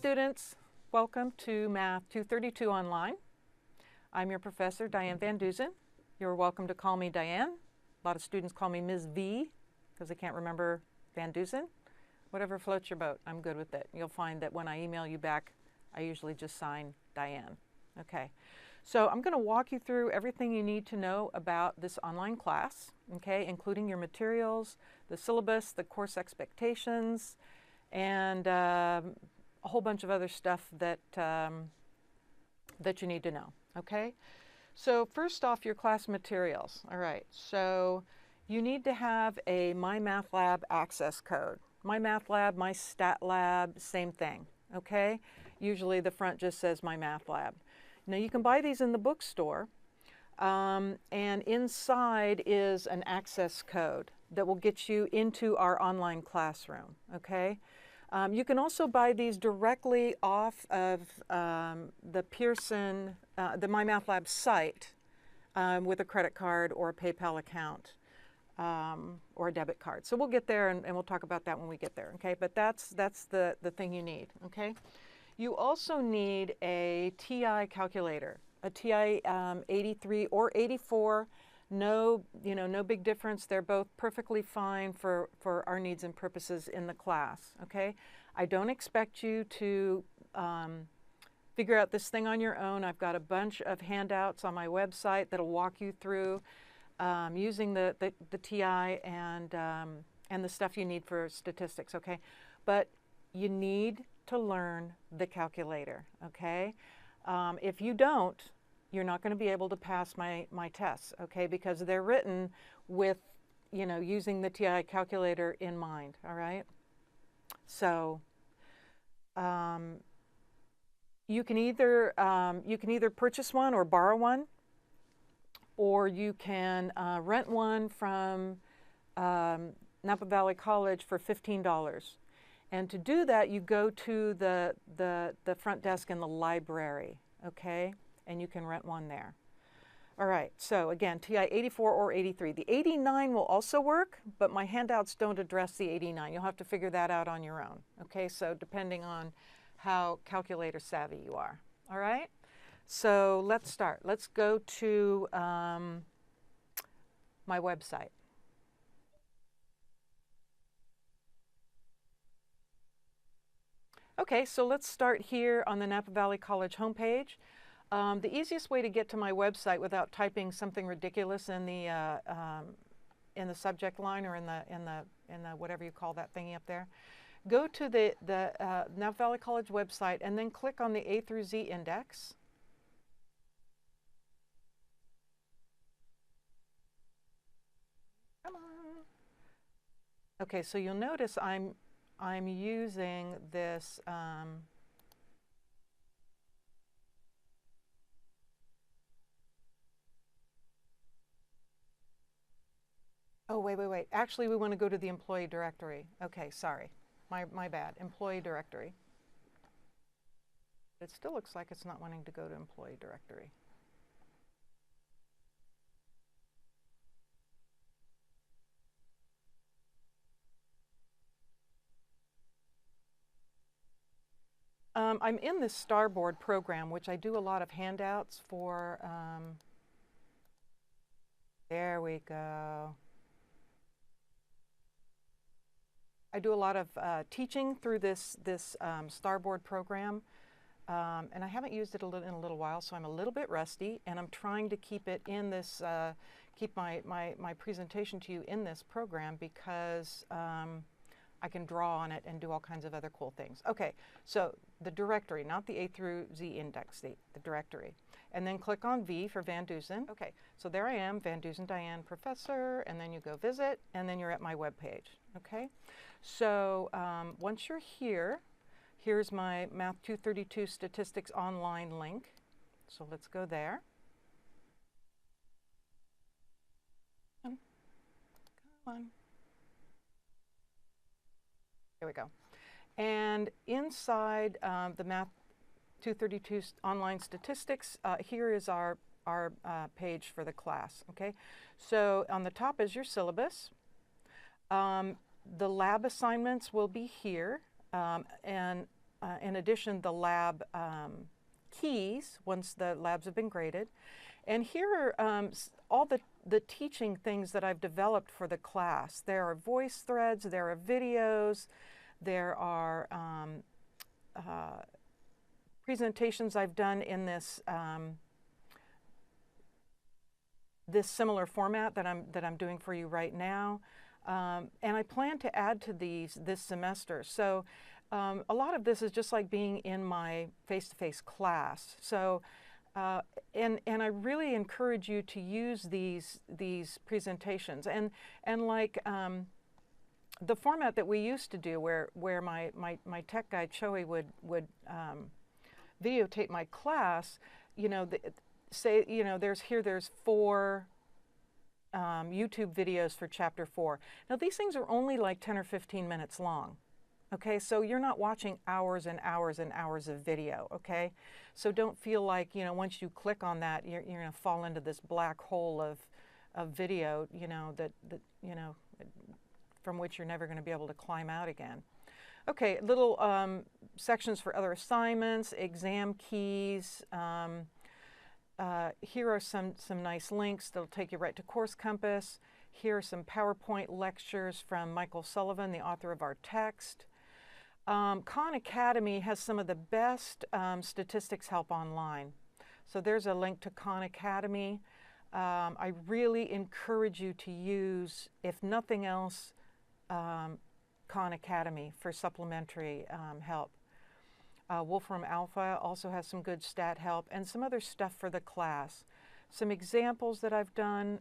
students, welcome to Math 232 Online. I'm your professor, Diane Van Dusen. You're welcome to call me Diane. A lot of students call me Ms. V because they can't remember Van Dusen. Whatever floats your boat, I'm good with it. You'll find that when I email you back, I usually just sign Diane. Okay, so I'm going to walk you through everything you need to know about this online class, okay, including your materials, the syllabus, the course expectations, and a whole bunch of other stuff that, that you need to know, okay? So first off, your class materials. All right, so you need to have a MyMathLab access code. MyMathLab, MyStatLab, same thing, okay? Usually the front just says MyMathLab. Now you can buy these in the bookstore, and inside is an access code that will get you into our online classroom, okay? You can also buy these directly off of the Pearson, the MyMathLab site with a credit card or a PayPal account or a debit card. So we'll get there and we'll talk about that when we get there, okay? But that's the thing you need, okay? You also need a TI calculator, a TI 83 or 84. No, no big difference. They're both perfectly fine for our needs and purposes in the class, okay? I don't expect you to figure out this thing on your own. I've got a bunch of handouts on my website that'll walk you through using the TI and the stuff you need for statistics, okay? But you need to learn the calculator, okay? If you don't, you're not going to be able to pass my tests, okay? Because they're written with, using the TI calculator in mind, all right? So you can either purchase one or borrow one, or you can rent one from Napa Valley College for $15. And to do that, you go to the front desk in the library, okay? And you can rent one there. All right, so again, TI 84 or 83. The 89 will also work, but my handouts don't address the 89. You'll have to figure that out on your own, okay? So depending on how calculator savvy you are, all right? So let's start. Let's go to my website. Okay, so let's start here on the Napa Valley College homepage. The easiest way to get to my website without typing something ridiculous in the subject line or in the whatever you call that thingy up there, go to the Napa Valley College website and then click on the A through Z index. Come on. Okay, so you'll notice I'm using this oh, wait. Actually, we want to go to the employee directory. Okay, sorry. My bad. Employee directory. It still looks like it's not wanting to go to employee directory. I'm in this Starboard program, which I do a lot of handouts for. There we go. I do a lot of teaching through this Starboard program, and I haven't used it in a little while, so I'm a little bit rusty, and I'm trying to keep it in this, keep my presentation to you in this program because I can draw on it and do all kinds of other cool things. Okay, so the directory, not the A through Z index, the directory. And then click on V for Van Dusen. Okay, so there I am, Van Dusen Diane Professor, and then you go visit, and then you're at my web page, okay? So once you're here, here's my Math 232 Statistics Online link. So let's go there. Come on. Here we go. And inside the Math 232 Online Statistics, here is our page for the class, okay? So on the top is your syllabus. The lab assignments will be here, and in addition, the lab keys once the labs have been graded. And here are all the teaching things that I've developed for the class. There are voice threads, there are videos, there are presentations I've done in this this similar format that I'm doing for you right now, and I plan to add to these this semester. So a lot of this is just like being in my face-to-face class. So and I really encourage you to use these presentations and like the format that we used to do, where my tech guy Choi would videotape my class. You know, say, you know, there's 4 YouTube videos for chapter 4. Now these things are only like 10 or 15 minutes long. Okay, so you're not watching hours and hours and hours of video, okay? So don't feel like, you know, once you click on that, you're going to fall into this black hole of video, you know, that you know, from which you're never going to be able to climb out again. Okay, little sections for other assignments, exam keys. Here are some nice links that'll take you right to Course Compass. Here are some PowerPoint lectures from Michael Sullivan, the author of our text. Khan Academy has some of the best statistics help online. So there's a link to Khan Academy. I really encourage you to use, if nothing else, Khan Academy for supplementary help. Wolfram Alpha also has some good stat help and some other stuff for the class. Some examples that I've done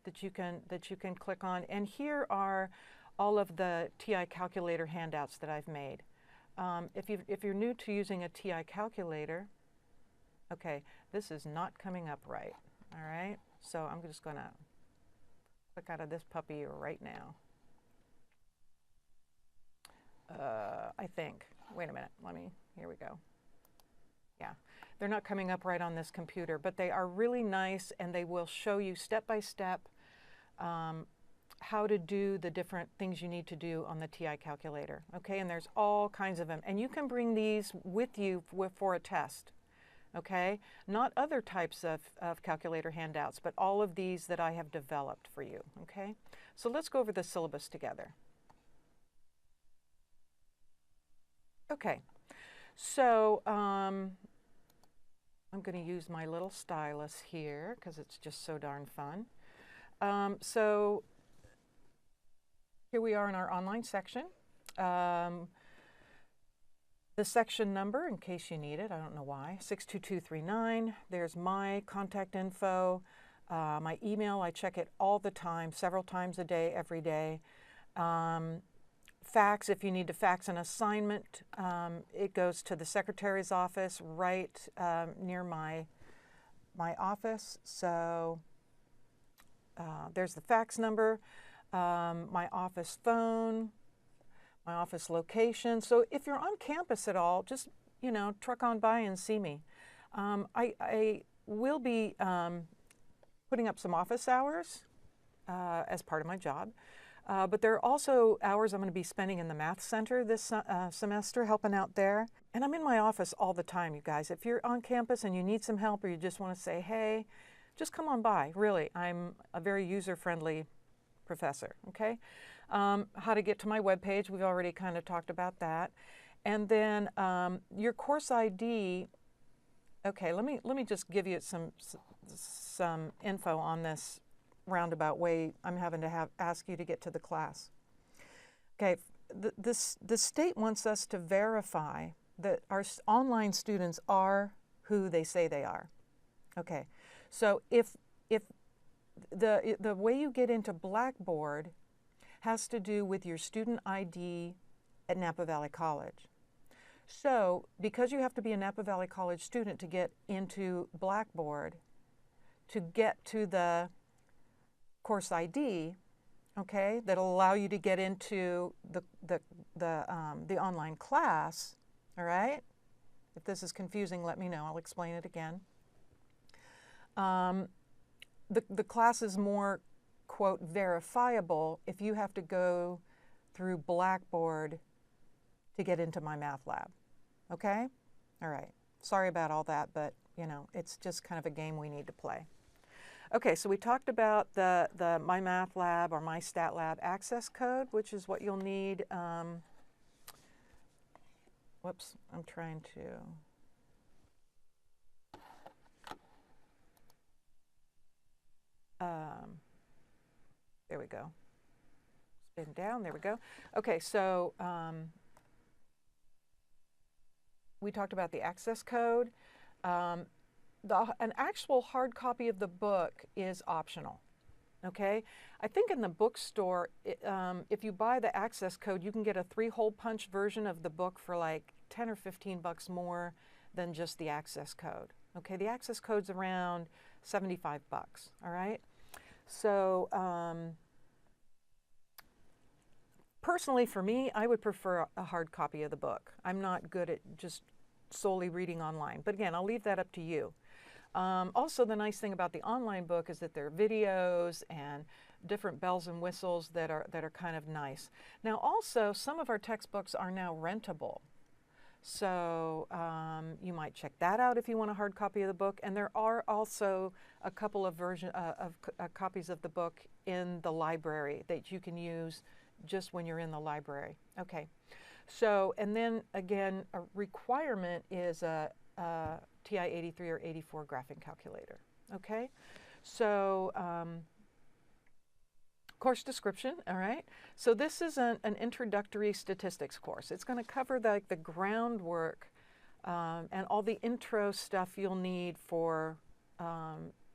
that you can click on, and here are all of the TI calculator handouts that I've made. If you're new to using a TI calculator, okay, this is not coming up right. All right, so I'm just going to click out of this puppy right now. I think. Wait a minute. Here we go. Yeah, they're not coming up right on this computer, but they are really nice, and they will show you step by step how to do the different things you need to do on the TI calculator. Okay, and there's all kinds of them, and you can bring these with you for a test. Okay, not other types of calculator handouts, but all of these that I have developed for you. Okay, so let's go over the syllabus together. Okay, so I'm going to use my little stylus here because it's just so darn fun. So here we are in our online section. The section number, in case you need it, I don't know why, 62239. There's my contact info, my email. I check it all the time, several times a day, every day. Fax, if you need to fax an assignment, it goes to the secretary's office right near my office. So there's the fax number, my office phone, my office location. So if you're on campus at all, just, you know, truck on by and see me. I will be putting up some office hours as part of my job. But there are also hours I'm going to be spending in the Math Center this semester, helping out there. And I'm in my office all the time, you guys. If you're on campus and you need some help, or you just want to say, hey, just come on by. Really, I'm a very user-friendly professor, okay? How to get to my webpage, we've already kind of talked about that. And then your course ID, okay, let me just give you some info on this roundabout way I'm having to ask you to get to the class. Okay, the state wants us to verify that our online students are who they say they are. Okay, so if the way you get into Blackboard has to do with your student ID at Napa Valley College. So because you have to be a Napa Valley College student to get into Blackboard, to get to the course ID, okay, that'll allow you to get into the online class, all right? If this is confusing, let me know. I'll explain it again. The class is more, quote, verifiable if you have to go through Blackboard to get into my math lab, Okay? All right. Sorry about all that, but you know, it's just kind of a game we need to play. Okay, so we talked about the MyMathLab or MyStatLab access code, which is what you'll need. Whoops, I'm trying to. There we go. Spin down, there we go. Okay, so we talked about the access code. An actual hard copy of the book is optional. Okay, I think in the bookstore, if you buy the access code, you can get a 3-hole punch version of the book for like 10 or 15 bucks more than just the access code. Okay, the access code's around 75 bucks. All right, so personally for me, I would prefer a hard copy of the book. I'm not good at just solely reading online, but again, I'll leave that up to you. Also, the nice thing about the online book is that there are videos and different bells and whistles that are kind of nice. Now, also, some of our textbooks are now rentable. So you might check that out if you want a hard copy of the book. And there are also a couple of copies of the book in the library that you can use just when you're in the library. Okay. So, and then again, a requirement is a TI-83 or 84 graphing calculator. Okay, so course description. All right, so this is an introductory statistics course. It's going to cover the groundwork and all the intro stuff you'll need for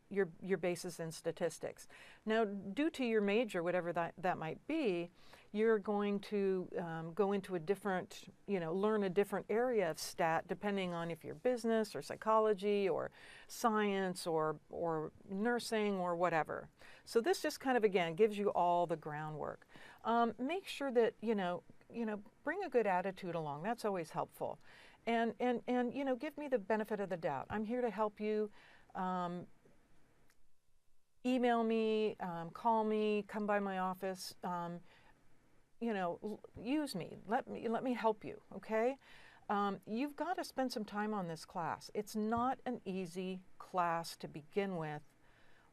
your basis in statistics. Now, due to your major, whatever that might be, you're going to go into a different, learn a different area of stat depending on if you're business or psychology or science or nursing or whatever. So this just kind of, again, gives you all the groundwork. Make sure that, bring a good attitude along. That's always helpful. And give me the benefit of the doubt. I'm here to help you. Email me, call me, come by my office. Use me. Let me help you. Okay. You've got to spend some time on this class. It's not an easy class to begin with.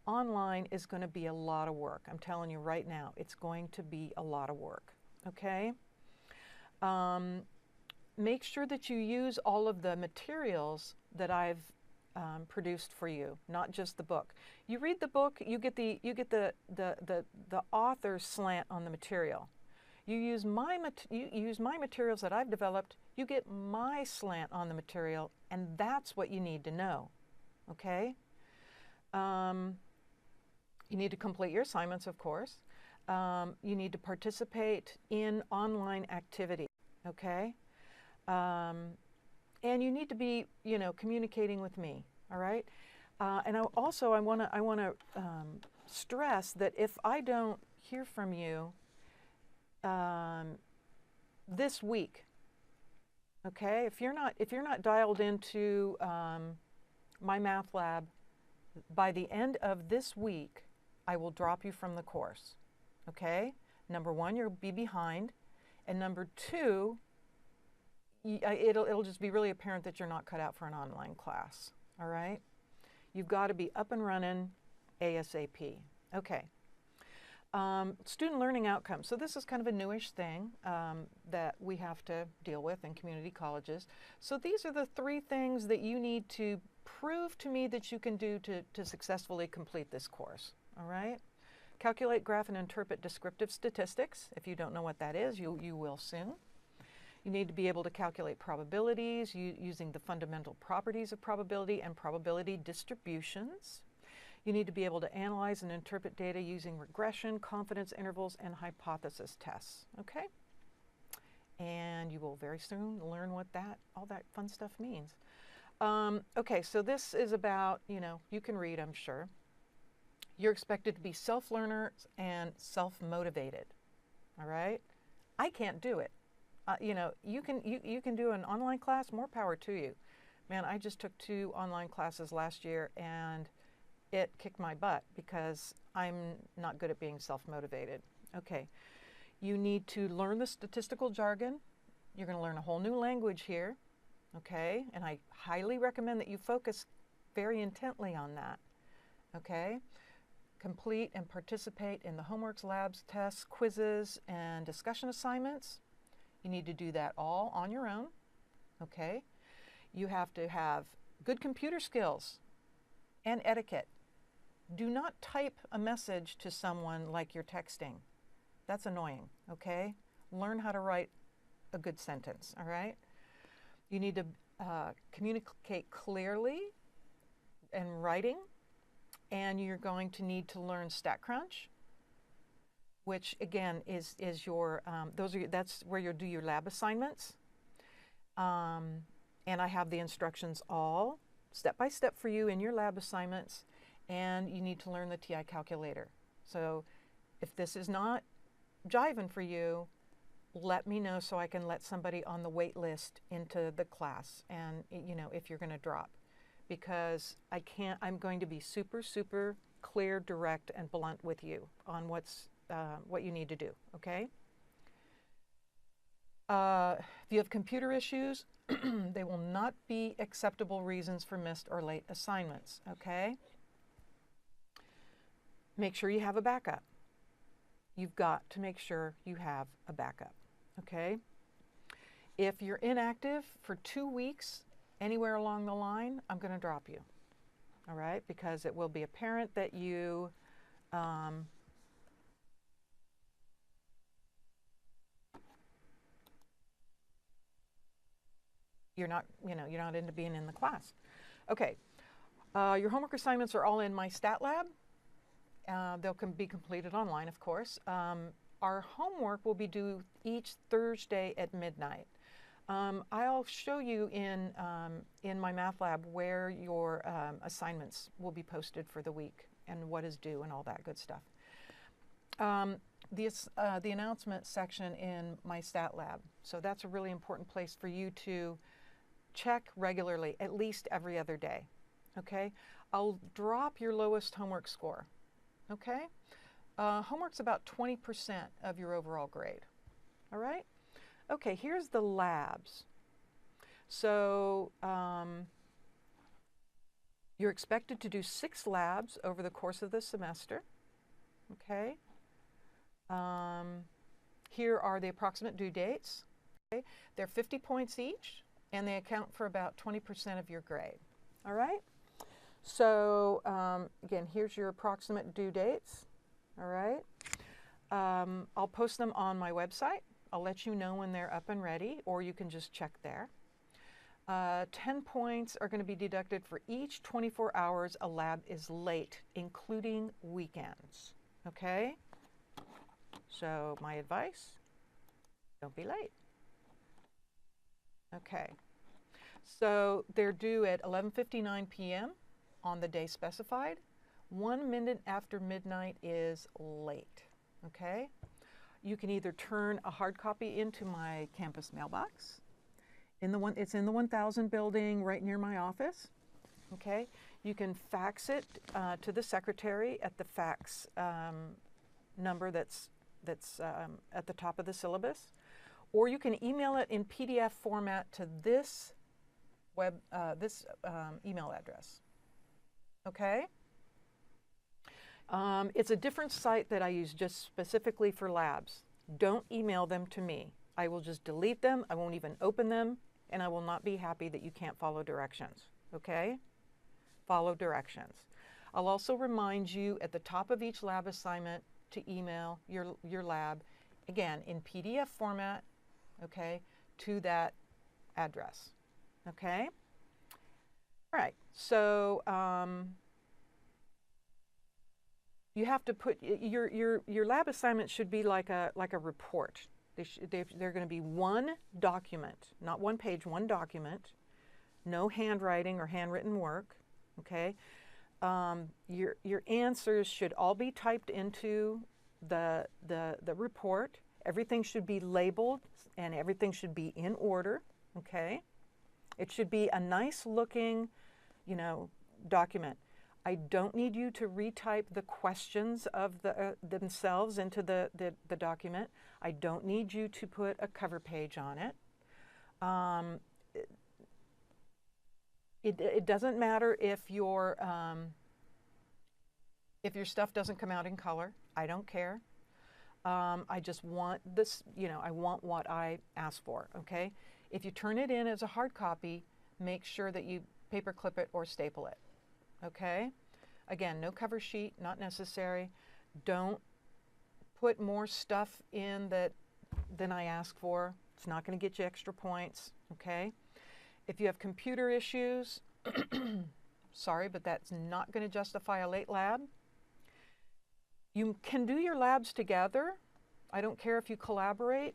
Online is going to be a lot of work. I'm telling you right now, it's going to be a lot of work. Okay. Make sure that you use all of the materials that I've produced for you, not just the book. You read the book, you get the author's slant on the material. You use my materials that I've developed, you get my slant on the material, and that's what you need to know. Okay? You need to complete your assignments, of course. You need to participate in online activity. Okay? And you need to be, communicating with me. All right? And I want to stress that if I don't hear from you this week, okay, if you're not dialed into MyMathLab by the end of this week, I will drop you from the course. Okay, number one, you'll be behind, and number two, it'll just be really apparent that you're not cut out for an online class. All right, you've got to be up and running ASAP. Okay. Student learning outcomes. So this is kind of a newish thing that we have to deal with in community colleges. So these are the 3 things that you need to prove to me that you can do to successfully complete this course. All right? Calculate, graph, and interpret descriptive statistics. If you don't know what that is, you will soon. You need to be able to calculate probabilities using the fundamental properties of probability and probability distributions. You need to be able to analyze and interpret data using regression, confidence intervals, and hypothesis tests. Okay? And you will very soon learn what all that fun stuff means. Okay, so this is about, you can read, I'm sure. You're expected to be self-learners and self-motivated. All right? I can't do it. You can do an online class, more power to you. Man, I just took 2 online classes last year, and it kicked my butt because I'm not good at being self-motivated. Okay, you need to learn the statistical jargon. You're going to learn a whole new language here. okay? And I highly recommend that you focus very intently on that, okay? Complete and participate in the homeworks, labs, tests, quizzes, and discussion assignments. You need to do that all on your own, okay? You have to have good computer skills and etiquette. Do not type a message to someone like you're texting. That's annoying, okay? Learn how to write a good sentence, all right? You need to communicate clearly in writing, and you're going to need to learn StatCrunch, which again is your, that's where you'll do your lab assignments. And I have the instructions all step by step for you in your lab assignments, and you need to learn the TI calculator. So if this is not jiving for you, let me know so I can let somebody on the wait list into the class, and you know, if you're going to drop, because I'm going to be super, super clear, direct, and blunt with you on what you need to do, okay? If you have computer issues, they will not be acceptable reasons for missed or late assignments, okay? Make sure you have a backup. You've got to make sure you have a backup, okay? If you're inactive for 2 weeks, anywhere along the line, I'm going to drop you, all right? Because it will be apparent that you you're not into being in the class. Okay, your homework assignments are all in my stat lab. They'll be completed online, of course. Our homework will be due each Thursday at midnight. I'll show you in my math lab where your assignments will be posted for the week and what is due and all that good stuff. The announcement section in my stat lab. So that's a really important place for you to check regularly, at least every other day, okay? I'll drop your lowest homework score, okay? Homework's about 20% of your overall grade, all right? Okay, here's the labs. So you're expected to do 6 labs over the course of the semester, okay? Here are the approximate due dates, okay? They're 50 points each, and they account for about 20% of your grade, all right? So again, here's your approximate due dates, all right? I'll post them on my website. I'll let you know when they're up and ready, or you can just check there. 10 points are going to be deducted for each 24 hours a lab is late, including weekends, okay? So my advice, don't be late. Okay, so they're due at 11:59 p.m. on the day specified. 1 minute after midnight is late, okay? You can either turn a hard copy into my campus mailbox. It's in the 1000 building right near my office, okay? You can fax it to the secretary at the fax number that's at the top of the syllabus, or you can email it in PDF format to this email address, okay? It's a different site that I use just specifically for labs. Don't email them to me. I will just delete them. I won't even open them, and I will not be happy that you can't follow directions, okay? Follow directions. I'll also remind you at the top of each lab assignment to email your lab, again, in PDF format, okay, to that address, okay? All right, so you have to put your lab assignment should be like a report. They're going to be one document, not one page, one document. No handwriting or handwritten work. Okay, your answers should all be typed into the report. Everything should be labeled and everything should be in order. Okay, it should be a nice looking, document. I don't need you to retype the questions of themselves into the document. I don't need you to put a cover page on it. It doesn't matter if your stuff doesn't come out in color. I don't care. I just want this, I want what I asked for, okay? If you turn it in as a hard copy, make sure that you paper clip it or staple it, okay? Again, no cover sheet, not necessary. Don't put more stuff in than I asked for. It's not going to get you extra points, okay? If you have computer issues, sorry, but that's not going to justify a late lab. You can do your labs together. I don't care if you collaborate,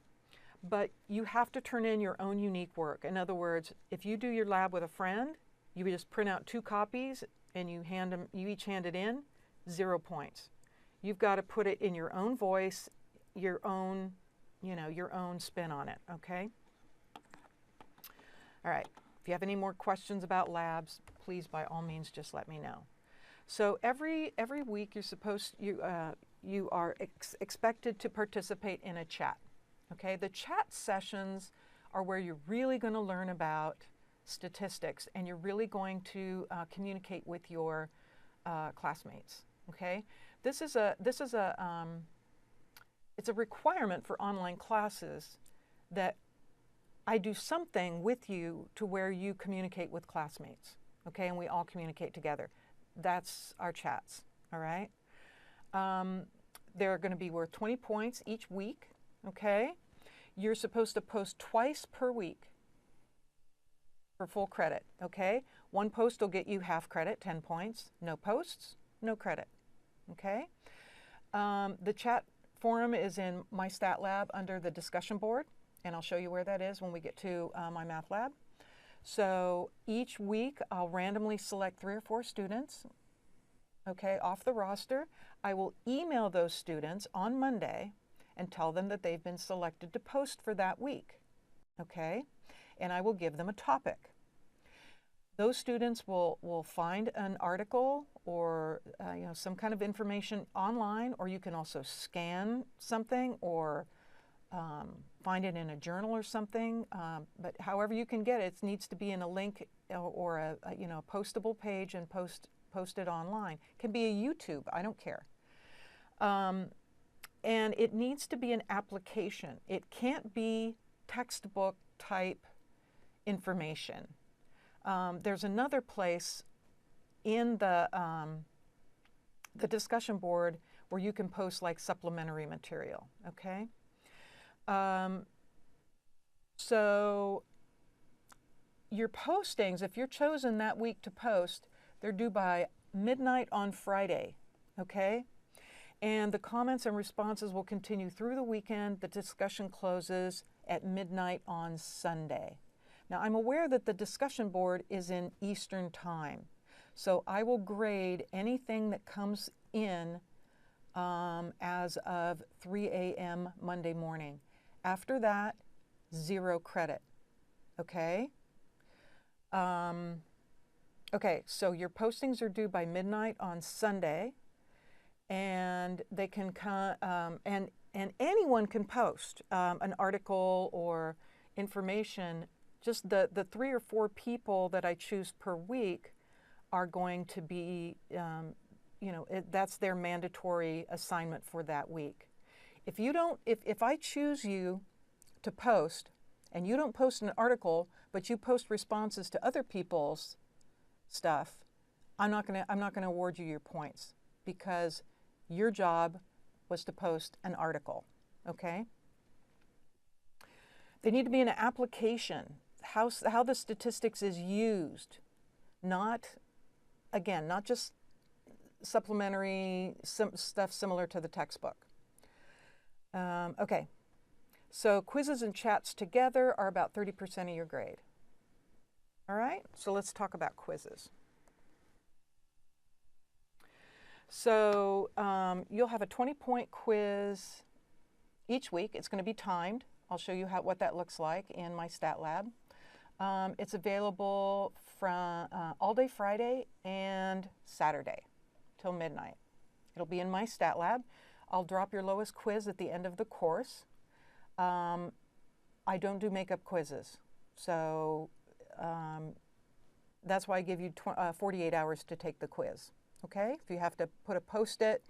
but you have to turn in your own unique work. In other words, if you do your lab with a friend, you just print out 2 copies and you each hand it in, 0 points. You've got to put it in your own voice, your own spin on it, okay? All right, if you have any more questions about labs, please by all means just let me know. So every week you are expected to participate in a chat. Okay, the chat sessions are where you're really going to learn about statistics and you're really going to communicate with your classmates. Okay, it's a requirement for online classes that I do something with you to where you communicate with classmates. Okay, and we all communicate together. That's our chats, all right? They're going to be worth 20 points each week, okay? You're supposed to post twice per week for full credit, okay? 1 post will get you half credit, 10 points. No posts, no credit, okay? The chat forum is in my stat lab under the discussion board, and I'll show you where that is when we get to my math lab. So each week I'll randomly select 3 or 4 students, okay, off the roster. I will email those students on Monday and tell them that they've been selected to post for that week, okay? And I will give them a topic. Those students will find an article or some kind of information online, or you can also scan something or find it in a journal or something, but however you can get it, it needs to be in a link or a postable page and post it online. It can be a YouTube, I don't care. And it needs to be an application. It can't be textbook type information. There's another place in the discussion board where you can post like supplementary material, okay? So your postings, if you're chosen that week to post, they're due by midnight on Friday, okay? And the comments and responses will continue through the weekend. The discussion closes at midnight on Sunday. Now, I'm aware that the discussion board is in Eastern time, so I will grade anything that comes in as of 3 a.m. Monday morning. After that, 0 credit, okay? Okay, so your postings are due by midnight on Sunday, and they can come, and anyone can post an article or information. Just the 3 or 4 people that I choose per week are going to be, that's their mandatory assignment for that week. If you don't, if I choose you to post and you don't post an article, but you post responses to other people's stuff, I'm not gonna award you your points because your job was to post an article, okay? They need to be in an application, how the statistics is used, not just supplementary stuff similar to the textbook. Okay, so quizzes and chats together are about 30% of your grade. All right, so let's talk about quizzes. So you'll have a 20-point quiz each week. It's going to be timed. I'll show you what that looks like in my stat lab. It's available from all day Friday and Saturday till midnight. It'll be in my stat lab. I'll drop your lowest quiz at the end of the course. I don't do makeup quizzes, so That's why I give you 48 hours to take the quiz. Okay? If you have to put a Post-it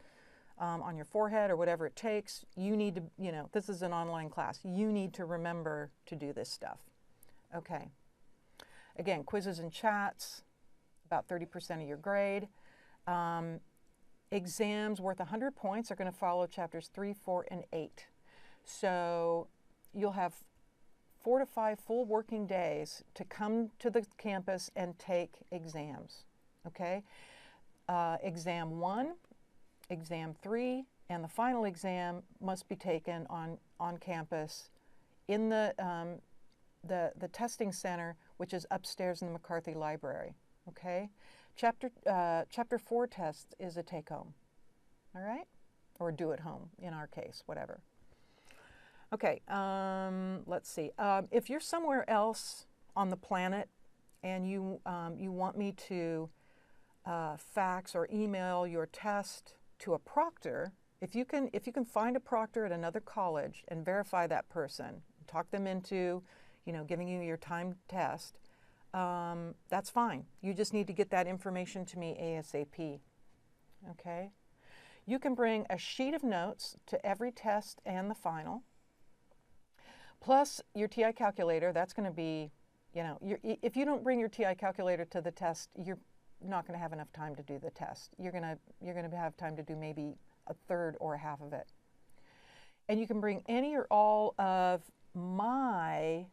on your forehead or whatever it takes, you need to, this is an online class. You need to remember to do this stuff. Okay. Again, quizzes and chats, about 30% of your grade. Exams worth 100 points are going to follow chapters 3, 4, and 8. So you'll have 4 to 5 full working days to come to the campus and take exams. Okay? Exam 1, exam 3, and the final exam must be taken on campus in the testing center, which is upstairs in the McCarthy Library. Okay? Chapter 4 test is a take-home. All right? Or do at home, in our case, whatever. Okay, let's see. If you're somewhere else on the planet and you want me to fax or email your test to a proctor, if you can find a proctor at another college and verify that person, talk them into, giving you your timed test, that's fine. You just need to get that information to me ASAP. Okay? You can bring a sheet of notes to every test and the final, plus your TI calculator. That's going to be, if you don't bring your TI calculator to the test, you're not going to have enough time to do the test. You're going to have time to do maybe a third or a half of it. And you can bring any or all of my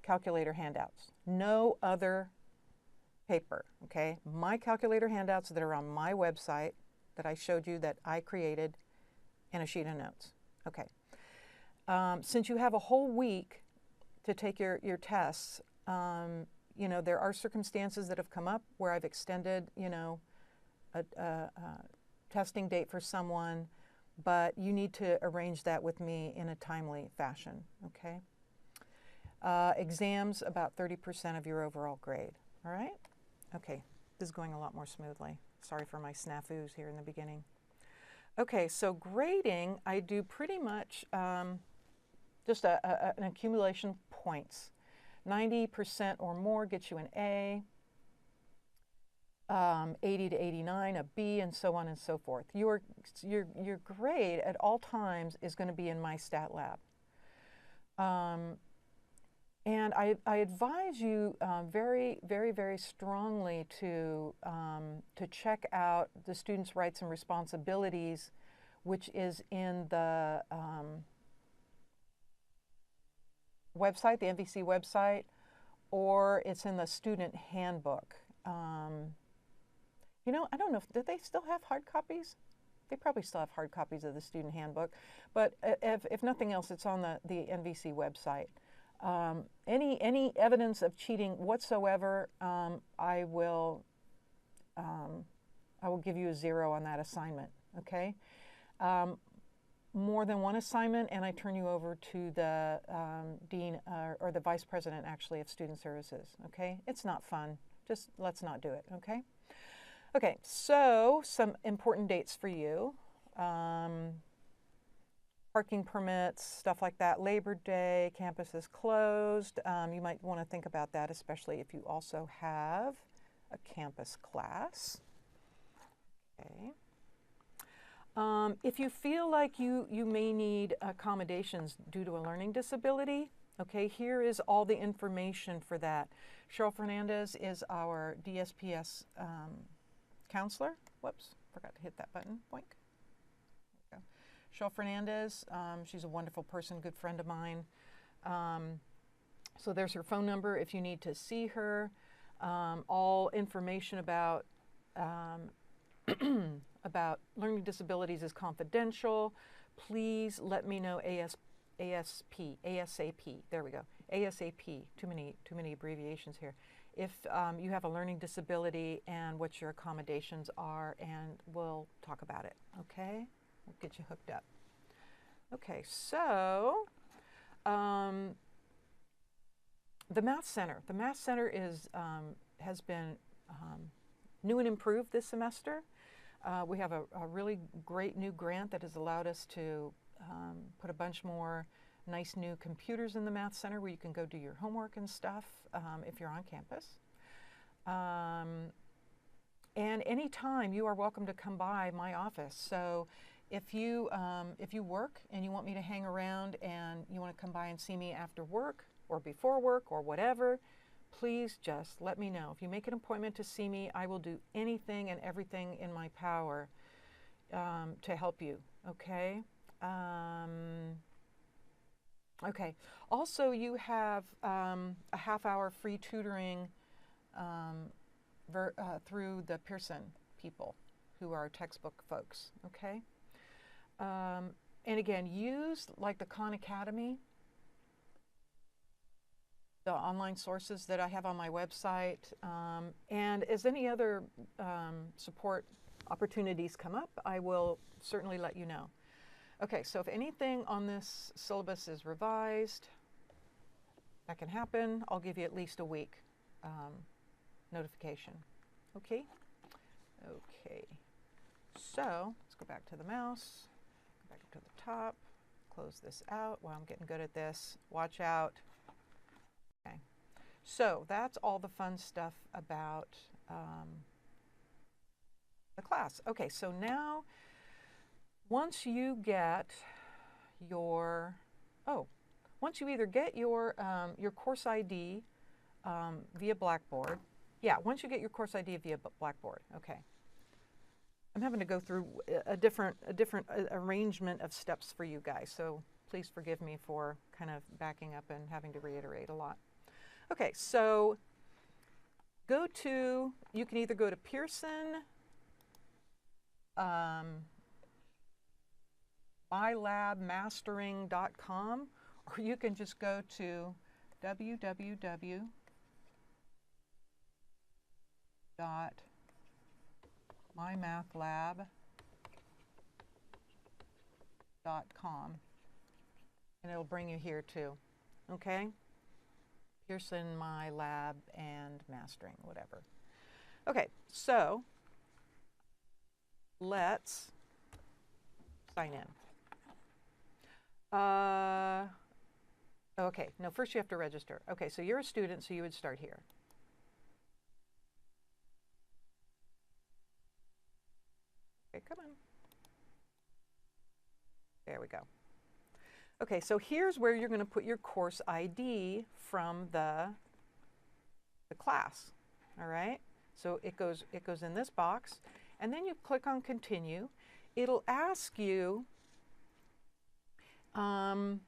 calculator handouts. No other paper, okay? My calculator handouts that are on my website that I showed you that I created, and a sheet of notes. Okay. Since you have a whole week to take your tests, there are circumstances that have come up where I've extended, a testing date for someone, but you need to arrange that with me in a timely fashion, okay? Exams, about 30% of your overall grade, all right? Okay, this is going a lot more smoothly. Sorry for my snafus here in the beginning. Okay, so grading, I do pretty much just an accumulation of points. 90% or more gets you an A, 80 to 89, a B, and so on and so forth. Your grade at all times is going to be in my stat lab. And I advise you very, very, very strongly to check out the students' rights and responsibilities, which is in the website, the MVC website, or it's in the student handbook. I don't know, do they still have hard copies? They probably still have hard copies of the student handbook, but if nothing else, it's on the MVC website. Any evidence of cheating whatsoever, I will give you a 0 on that assignment, okay? More than one assignment, and I turn you over to the dean or the vice president, actually, of student services, okay? It's not fun. Just let's not do it, okay? Okay, so some important dates for you. Parking permits, stuff like that. Labor Day, campus is closed. You might want to think about that, especially if you also have a campus class. Okay. If you feel like you may need accommodations due to a learning disability, okay, here is all the information for that. Cheryl Fernandez is our DSPS counselor. Whoops, forgot to hit that button. Boink. There we go. Cheryl Fernandez, she's a wonderful person, good friend of mine. So there's her phone number if you need to see her. All information about about learning disabilities is confidential. Please let me know ASAP. There we go. ASAP. Too many abbreviations here. If you have a learning disability and what your accommodations are, and we'll talk about it. Okay, we'll get you hooked up. Okay, so the Math Center. The Math Center is has been new and improved this semester. We have a really great new grant that has allowed us to put a bunch more nice new computers in the Math Center where you can go do your homework and stuff if you're on campus. And anytime you are welcome to come by my office. So if you work and you want me to hang around and you want to come by and see me after work or before work or whatever, please just let me know. If you make an appointment to see me, I will do anything and everything in my power to help you, okay? Okay. Also, you have a half-hour free tutoring through the Pearson people, who are textbook folks, okay? And again, use like the Khan Academy, the online sources that I have on my website, and as any other support opportunities come up, I will certainly let you know. Okay, so if anything on this syllabus is revised, that can happen. I'll give you at least a week notification. Okay? Okay. So let's go back to the mouse, go back up to the top, close this out. Wow, I'm getting good at this. Watch out. Okay. So that's all the fun stuff about the class. Okay, so now once you get your, once you either get your course ID via Blackboard, once you get your course ID via Blackboard, okay. I'm having to go through a different arrangement of steps for you guys, so please forgive me for kind of backing up and having to reiterate a lot. Okay, so you can either go to Pearson, mylabmastering.com, or you can just go to www.mymathlab.com, and it'll bring you here too, okay? Pearson, MyLab, and Mastering, whatever. Okay, so let's sign in. Okay, no, first you have to register. Okay, so you're a student, so you would start here. Okay, come on. There we go. Okay, so here's where you're going to put your course ID from the class. All right, so it goes in this box, and then you click on Continue. It'll ask you 3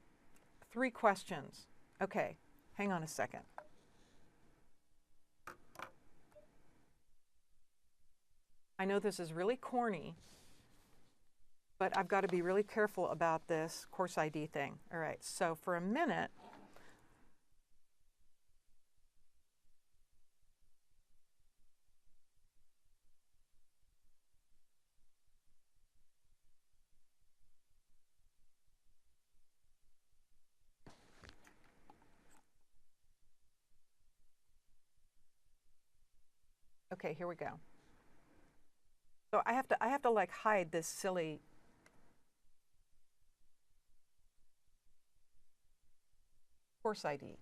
questions. Okay, hang on a second. I know this is really corny, but I've got to be really careful about this course ID thing. All right, so for a minute, okay, here we go. So I have to like hide this silly course ID.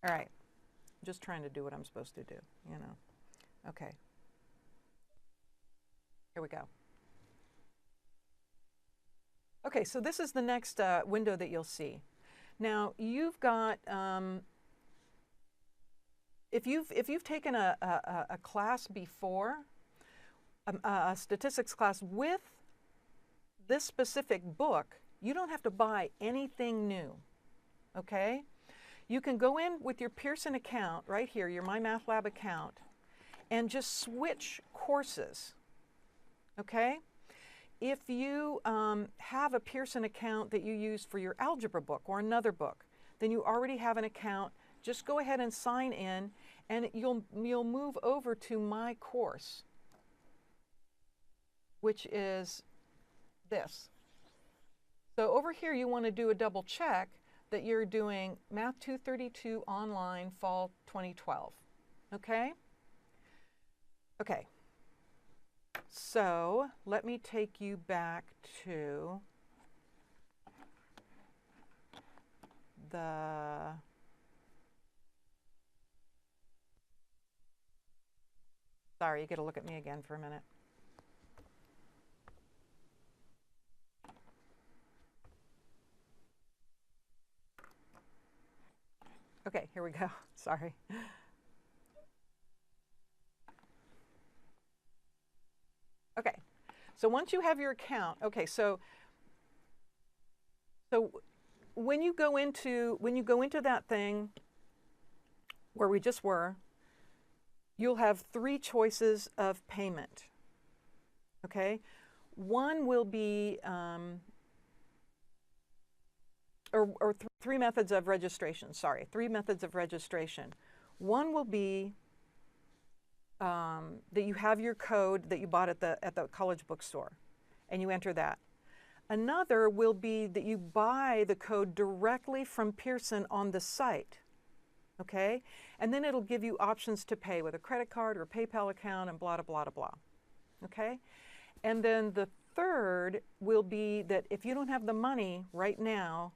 All right, I'm just trying to do what I'm supposed to do, you know. Okay, here we go. Okay, so this is the next window that you'll see. Now you've got, if you've taken a class before, a statistics class with this specific book, you don't have to buy anything new, okay? You can go in with your Pearson account right here, your MyMathLab account, and just switch courses, okay? If you have a Pearson account that you use for your algebra book or another book, then you already have an account. Just go ahead and sign in, and you'll move over to My Course, which is this. So over here, you want to do a double check that you're doing Math 232 Online Fall 2012, okay? Okay, so let me take you back to the Sorry, you get to look at me again for a minute. Okay, here we go. Sorry. Okay, so once you have your account, okay, so when you go into that thing where we just were, you'll have three choices of payment. Okay, one will be three methods of registration. Sorry, three methods of registration. One will be that you have your code that you bought at the college bookstore, and you enter that. Another will be that you buy the code directly from Pearson on the site, okay? And then it'll give you options to pay with a credit card or a PayPal account and blah, blah, blah, blah, okay? And then the third will be that if you don't have the money right now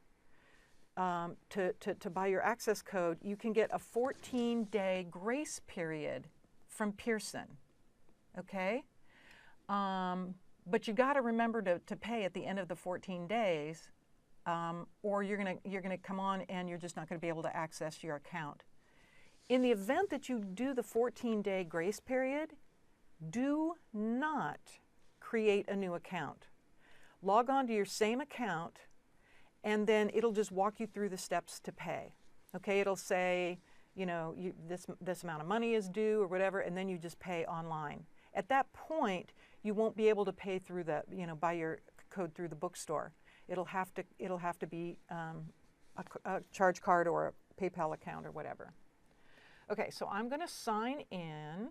to buy your access code, you can get a 14-day grace period from Pearson, okay? But you got to remember to pay at the end of the 14 days, or you're gonna come on and you're just not going to be able to access your account. In the event that you do the 14-day grace period, do not create a new account. Log on to your same account, and then it'll just walk you through the steps to pay. Okay, it'll say, you know, this amount of money is due or whatever, and then you just pay online. At that point, you won't be able to pay through the, you know, buy your code through the bookstore. It'll have to be a charge card or a PayPal account or whatever. Okay, so I'm going to sign in.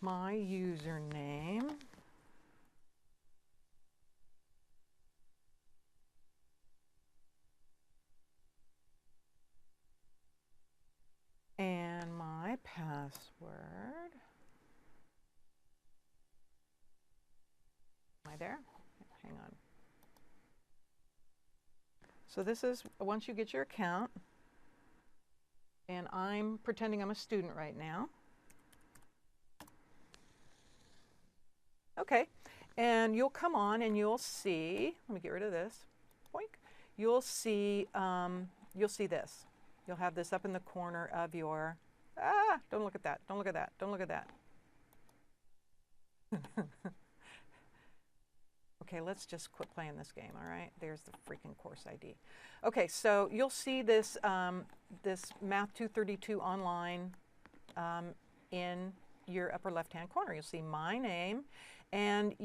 My username. And my password. Am I there? Hang on. So this is once you get your account, and I'm pretending I'm a student right now. Okay, and you'll come on and you'll see, let me get rid of this, boink. You'll see this. You'll have this up in the corner of your, don't look at that, don't look at that, don't look at that. Okay, let's just quit playing this game, all right? There's the freaking course ID. Okay, so you'll see this, this Math 232 online in your upper left-hand corner. You'll see my name, and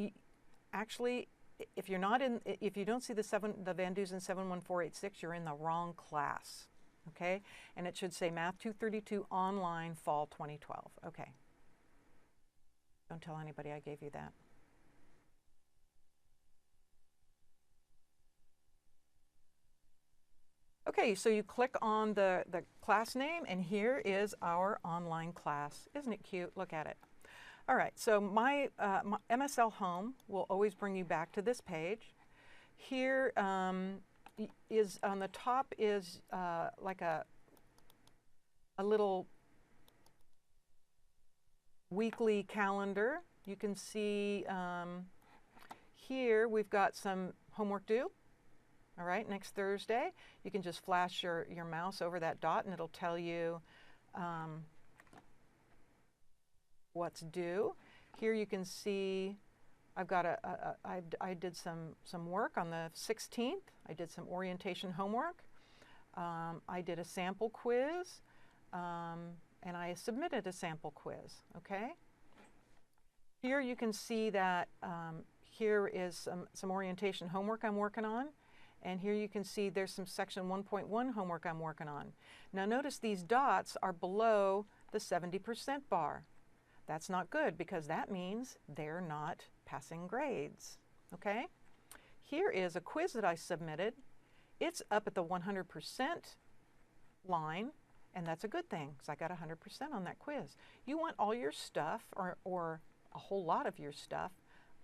actually, if you're not in, if you don't see the Van Dusen 71486, you're in the wrong class. Okay, and it should say Math 232 Online Fall 2012. Okay. Don't tell anybody I gave you that. Okay, so you click on the class name, and here is our online class. Isn't it cute? Look at it. All right, so my MSL Home will always bring you back to this page. Here, is on the top is like a little weekly calendar. You can see here we've got some homework due. All right, next Thursday. You can just flash your mouse over that dot and it'll tell you what's due. Here you can see I've got I did some work on the 16th. I did some orientation homework. I did a sample quiz, and I submitted a sample quiz, okay? Here you can see that here is some orientation homework I'm working on, and here you can see there's some section 1.1 homework I'm working on. Now notice these dots are below the 70% bar. That's not good because that means they're not passing grades, okay? Here is a quiz that I submitted. It's up at the 100% line, and that's a good thing because I got 100% on that quiz. You want all your stuff, or a whole lot of your stuff,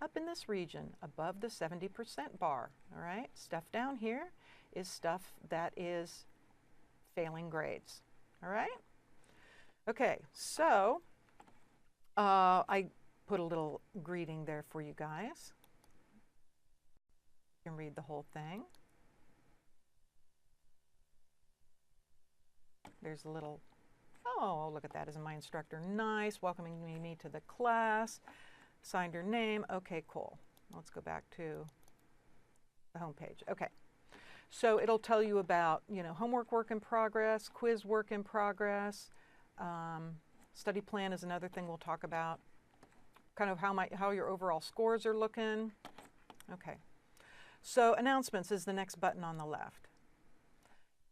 up in this region above the 70% bar, all right? Stuff down here is stuff that is failing grades, All right? Okay, so I put a little greeting there for you guys. You can read the whole thing. There's a little, oh, look at that, isn't my instructor nice, welcoming me to the class, signed your name. Okay, cool. Let's go back to the home page. Okay, so it'll tell you about, homework work in progress, quiz work in progress, study plan is another thing we'll talk about, kind of how your overall scores are looking. Okay, so announcements is the next button on the left.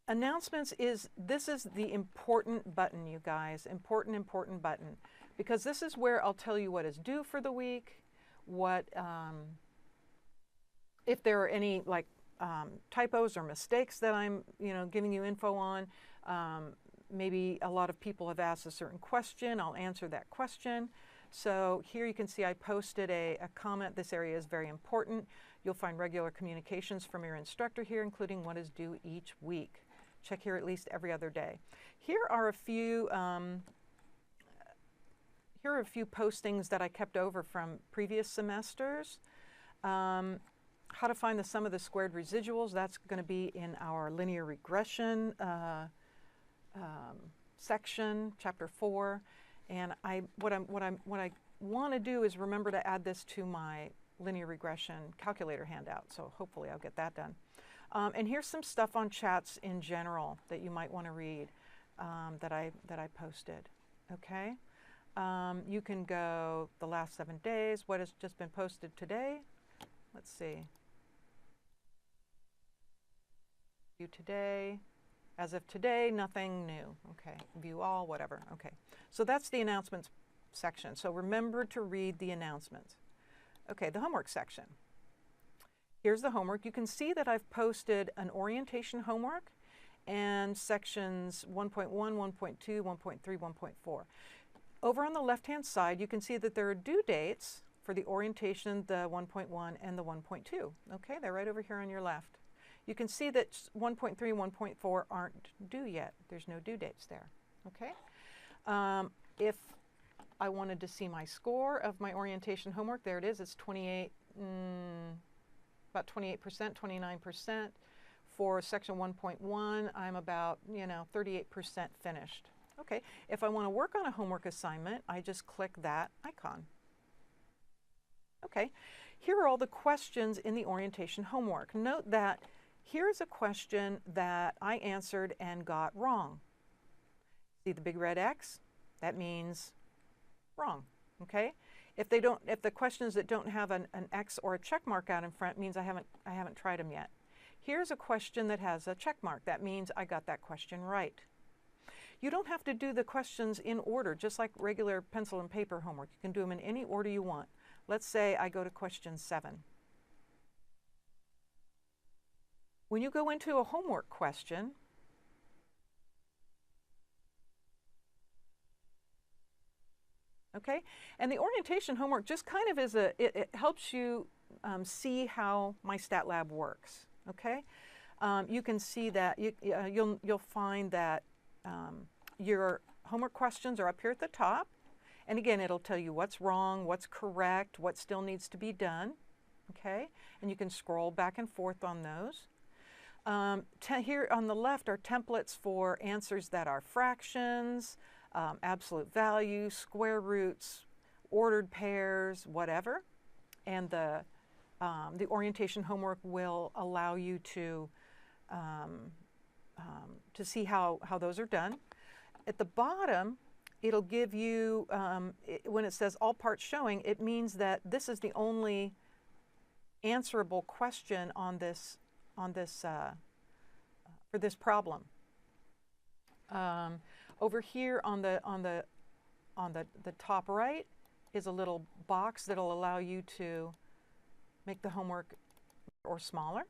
Announcements this is the important button, you guys, important button, because this is where I'll tell you what is due for the week, what, if there are any typos or mistakes that I'm, giving you info on. Maybe a lot of people have asked a certain question, I'll answer that question. So here you can see I posted a comment, this area is very important. You'll find regular communications from your instructor here, including what is due each week. Check here at least every other day. Here are a few postings that I kept over from previous semesters. How to find the sum of the squared residuals, that's going to be in our linear regression section, chapter 4. And what I want to do is remember to add this to my linear regression calculator handout. So hopefully I'll get that done. And here's some stuff on chats in general that you might want to read that I posted. Okay, you can go the last 7 days. What has just been posted today? Let's see. View today. As of today, nothing new. Okay, view all, whatever. Okay, so that's the announcements section. So remember to read the announcements. Okay, the homework section. Here's the homework. You can see that I've posted an orientation homework and sections 1.1, 1.2, 1.3, 1.4. Over on the left-hand side, you can see that there are due dates for the orientation, the 1.1 and the 1.2. Okay, they're right over here on your left. You can see that 1.3, 1.4 aren't due yet. There's no due dates there. Okay. If I wanted to see my score of my orientation homework, there it is. It's 28, about 28%, 29%. For section 1.1, I'm about, 38% finished. Okay. If I want to work on a homework assignment, I just click that icon. Okay. Here are all the questions in the orientation homework. Note that here's a question that I answered and got wrong. See the big red X? That means wrong, okay? If the questions that don't have an X or a check mark out in front means I haven't tried them yet. Here's a question that has a check mark. That means I got that question right. You don't have to do the questions in order, just like regular pencil and paper homework. You can do them in any order you want. Let's say I go to question 7. When you go into a homework question, okay, and the orientation homework just kind of is it helps you see how MyStatLab works. Okay, you can see that you'll find that your homework questions are up here at the top, and again it'll tell you what's wrong, what's correct, what still needs to be done. Okay, and you can scroll back and forth on those. Here on the left are templates for answers that are fractions, absolute values, square roots, ordered pairs, whatever. And the orientation homework will allow you to see how those are done. At the bottom, it'll give you, when it says all parts showing, it means that this is the only answerable question on this for this problem. Over here on the top right is a little box that'll allow you to make the homework or smaller.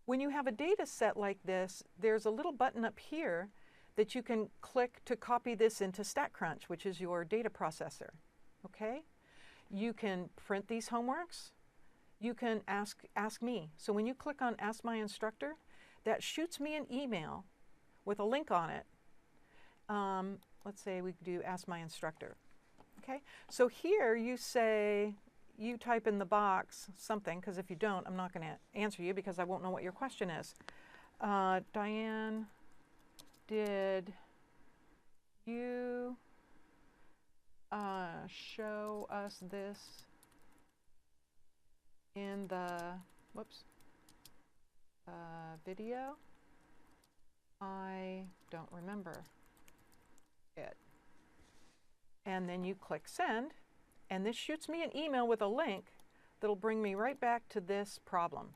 When you have a data set like this, there's a little button up here that you can click to copy this into StatCrunch, which is your data processor. Okay? You can print these homeworks. You can ask me. So when you click on Ask My Instructor, that shoots me an email with a link on it let's say we do ask my instructor. Okay, so here you say, you type in the box something, because if you don't, I'm not going to answer you because I won't know what your question is. Diane, did you show us this in the, video? I don't remember it. And then you click send, and this shoots me an email with a link that'll bring me right back to this problem,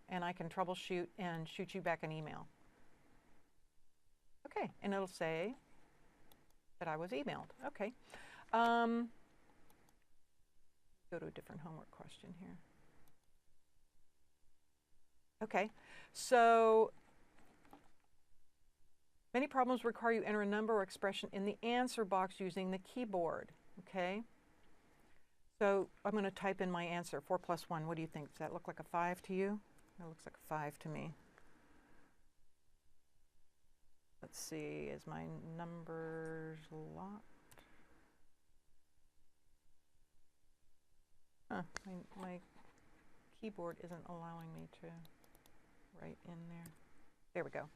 and I can troubleshoot and shoot you back an email. Okay, and it'll say that I was emailed. Okay. Go to a different homework question here. Okay, so many problems require you enter a number or expression in the answer box using the keyboard. Okay, so I'm going to type in my answer, 4 plus 1. What do you think? Does that look like a 5 to you? That looks like a 5 to me. Let's see, is my numbers locked? Huh, my keyboard isn't allowing me to write in there. There we go.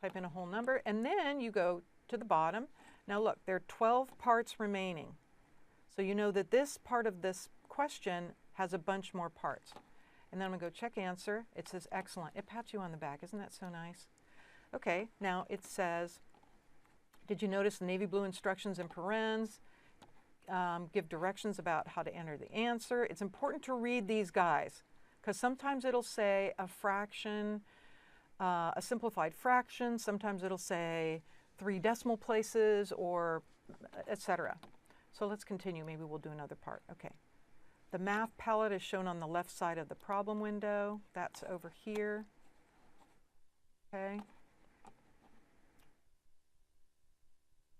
Type in a whole number, and then you go to the bottom. Now look, there are 12 parts remaining. So you know that this part of this question has a bunch more parts. And then I'm going to go check answer. It says excellent. It pats you on the back. Isn't that so nice? Okay, now it says, did you notice the navy blue instructions in parens? Give directions about how to enter the answer. It's important to read these guys, because sometimes it'll say a fraction, a simplified fraction. Sometimes it'll say 3 decimal places, or etc. So let's continue. Maybe we'll do another part. Okay. The math palette is shown on the left side of the problem window. That's over here. Okay.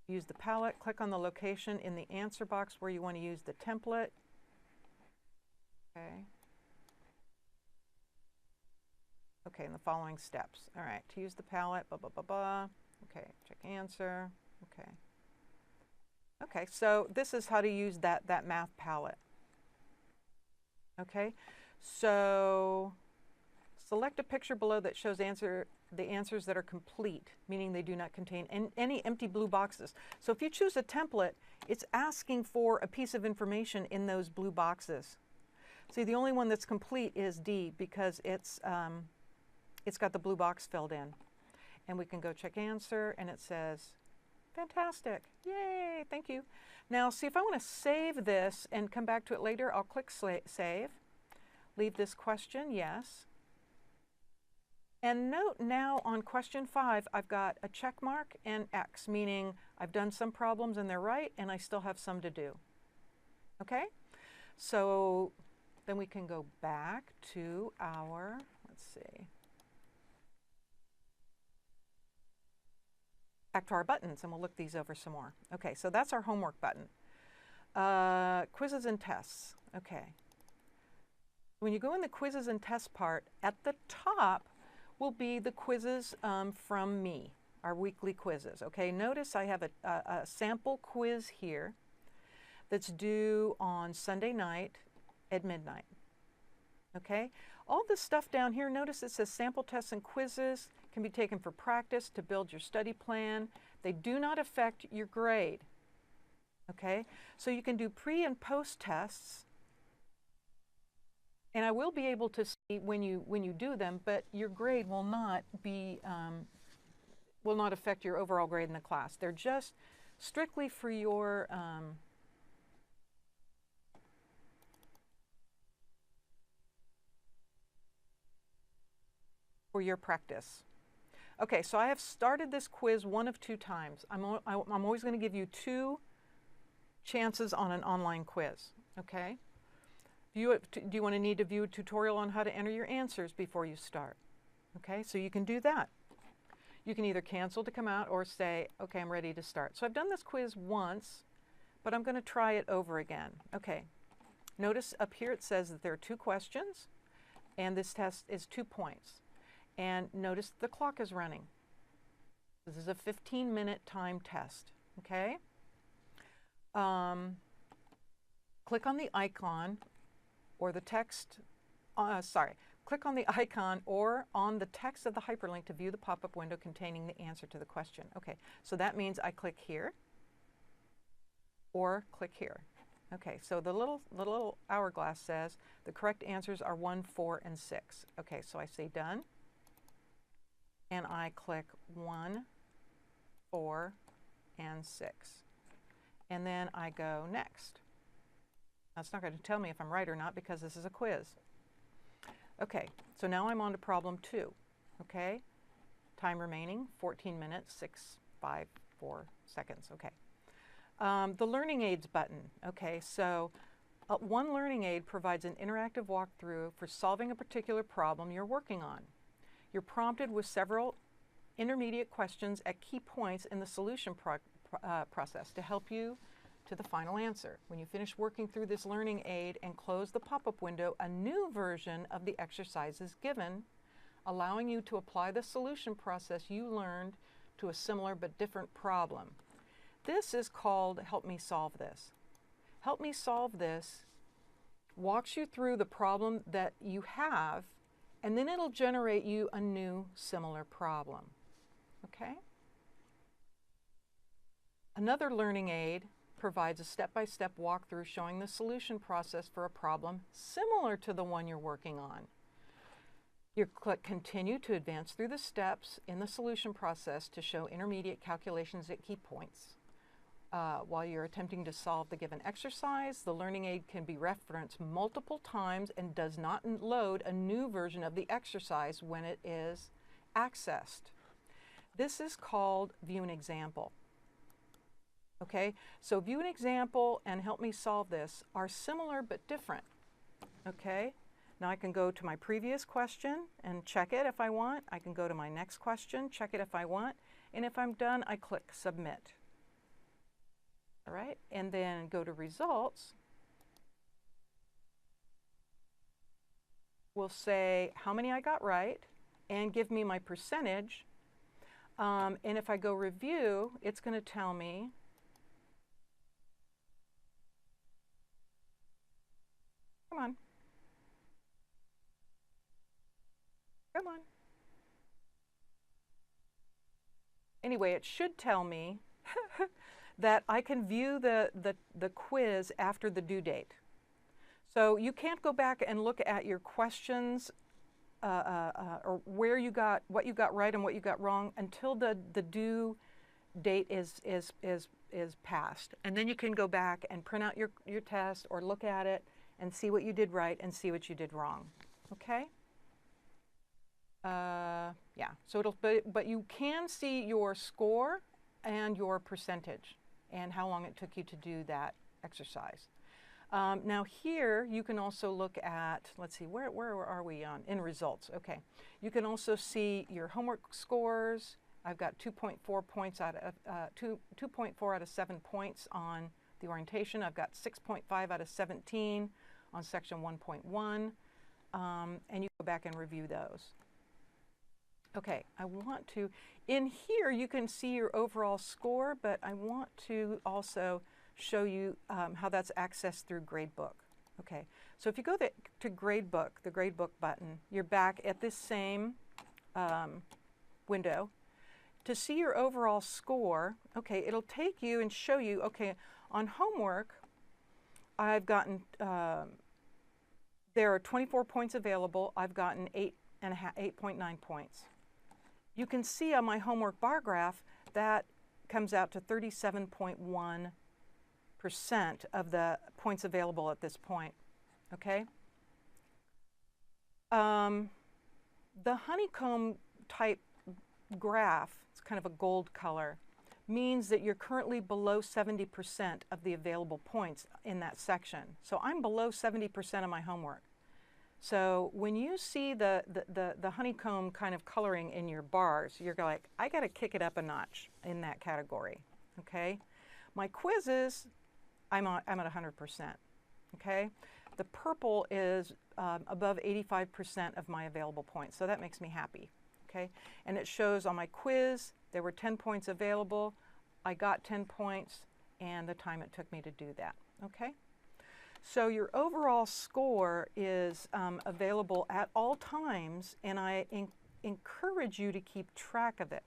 Use the palette. Click on the location in the answer box where you want to use the template. Okay. Okay, and the following steps. All right, to use the palette, blah, blah, blah, blah. Okay, check answer. Okay. Okay, so this is how to use that math palette. Okay, so select a picture below that shows the answers that are complete, meaning they do not contain any empty blue boxes. So if you choose a template, it's asking for a piece of information in those blue boxes. See, the only one that's complete is D, because it's got the blue box filled in. And we can go check answer, and it says, fantastic, yay, thank you. Now, see, if I want to save this and come back to it later, I'll click save. Leave this question, yes. And note now on question 5, I've got a check mark and X, meaning I've done some problems and they're right, and I still have some to do. Okay? So then we can go back to our, let's see, back to our buttons, and we'll look these over some more. Okay, so that's our homework button. Quizzes and tests. Okay. When you go in the quizzes and tests part, at the top will be the quizzes from me, our weekly quizzes. Okay, notice I have a sample quiz here that's due on Sunday night at midnight. Okay, all this stuff down here, notice it says sample tests and quizzes can be taken for practice to build your study plan. They do not affect your grade. Okay, so you can do pre and post tests, and I will be able to see when you do them, but your grade will not be will not affect your overall grade in the class. They're just strictly for your practice. Okay, so I have started this quiz 1 of 2 times. I'm always going to give you 2 chances on an online quiz. Okay. Do you want to need to view a tutorial on how to enter your answers before you start? Okay, so you can do that. You can either cancel to come out or say, okay, I'm ready to start. So I've done this quiz once, but I'm going to try it over again. Okay, notice up here it says that there are 2 questions, and this test is 2 points. And notice the clock is running. This is a 15-minute time test, okay? Click on the icon or the text, click on the icon or on the text of the hyperlink to view the pop-up window containing the answer to the question. Okay, so that means I click here or click here. Okay, so the little hourglass says the correct answers are 1, 4, and 6. Okay, so I say done, and I click 1, 4, and 6. And then I go next. That's not going to tell me if I'm right or not because this is a quiz. Okay, so now I'm on to problem 2. Okay, time remaining 14 minutes, 6, 5, 4 seconds. Okay. The Learning Aids button. Okay, so one learning aid provides an interactive walkthrough for solving a particular problem you're working on. You're prompted with several intermediate questions at key points in the solution process to help you to the final answer. When you finish working through this learning aid and close the pop-up window, a new version of the exercise is given, allowing you to apply the solution process you learned to a similar but different problem. This is called Help Me Solve This. Help Me Solve This walks you through the problem that you have, and then it'll generate you a new similar problem. Okay? Another learning aid provides a step-by-step walkthrough showing the solution process for a problem similar to the one you're working on. You click Continue to advance through the steps in the solution process to show intermediate calculations at key points. While you're attempting to solve the given exercise, the learning aid can be referenced multiple times and does not load a new version of the exercise when it is accessed. This is called View an Example. Okay, so View an Example and Help Me Solve This are similar but different. Okay, now I can go to my previous question and check it if I want. I can go to my next question, check it if I want, and if I'm done, I click Submit. All right, and then go to Results. We'll say how many I got right and give me my percentage. And if I go Review, it's going to tell me come on. Come on. Anyway, it should tell me that I can view the quiz after the due date. So you can't go back and look at your questions or what you got right and what you got wrong until the due date is passed. And then you can go back and print out your test or look at it and see what you did right and see what you did wrong. Okay? Yeah, so but you can see your score and your percentage and how long it took you to do that exercise. Now here you can also look at, let's see, where are we on? In Results, okay. You can also see your homework scores. I've got 2.4 points out of 2.4 out of 7 points on the orientation. I've got 6.5 out of 17 on section 1.1, and you go back and review those. Okay, I want to, in here you can see your overall score, but I want to also show you how that's accessed through Gradebook. Okay, so if you go to Gradebook, the Gradebook button, you're back at this same window. To see your overall score, okay, it'll take you and show you, okay, on homework, I've gotten, there are 24 points available. I've gotten 8.9 points. You can see on my homework bar graph that comes out to 37.1% of the points available at this point, okay? The honeycomb type graph, it's kind of a gold color, means that you're currently below 70% of the available points in that section. So I'm below 70% of my homework. So when you see the honeycomb kind of coloring in your bars, you're like, I got to kick it up a notch in that category, okay? My quizzes, I'm at 100%, okay? The purple is above 85% of my available points, so that makes me happy, okay? And it shows on my quiz, there were 10 points available. I got 10 points and the time it took me to do that, okay? So your overall score is available at all times, and I encourage you to keep track of it,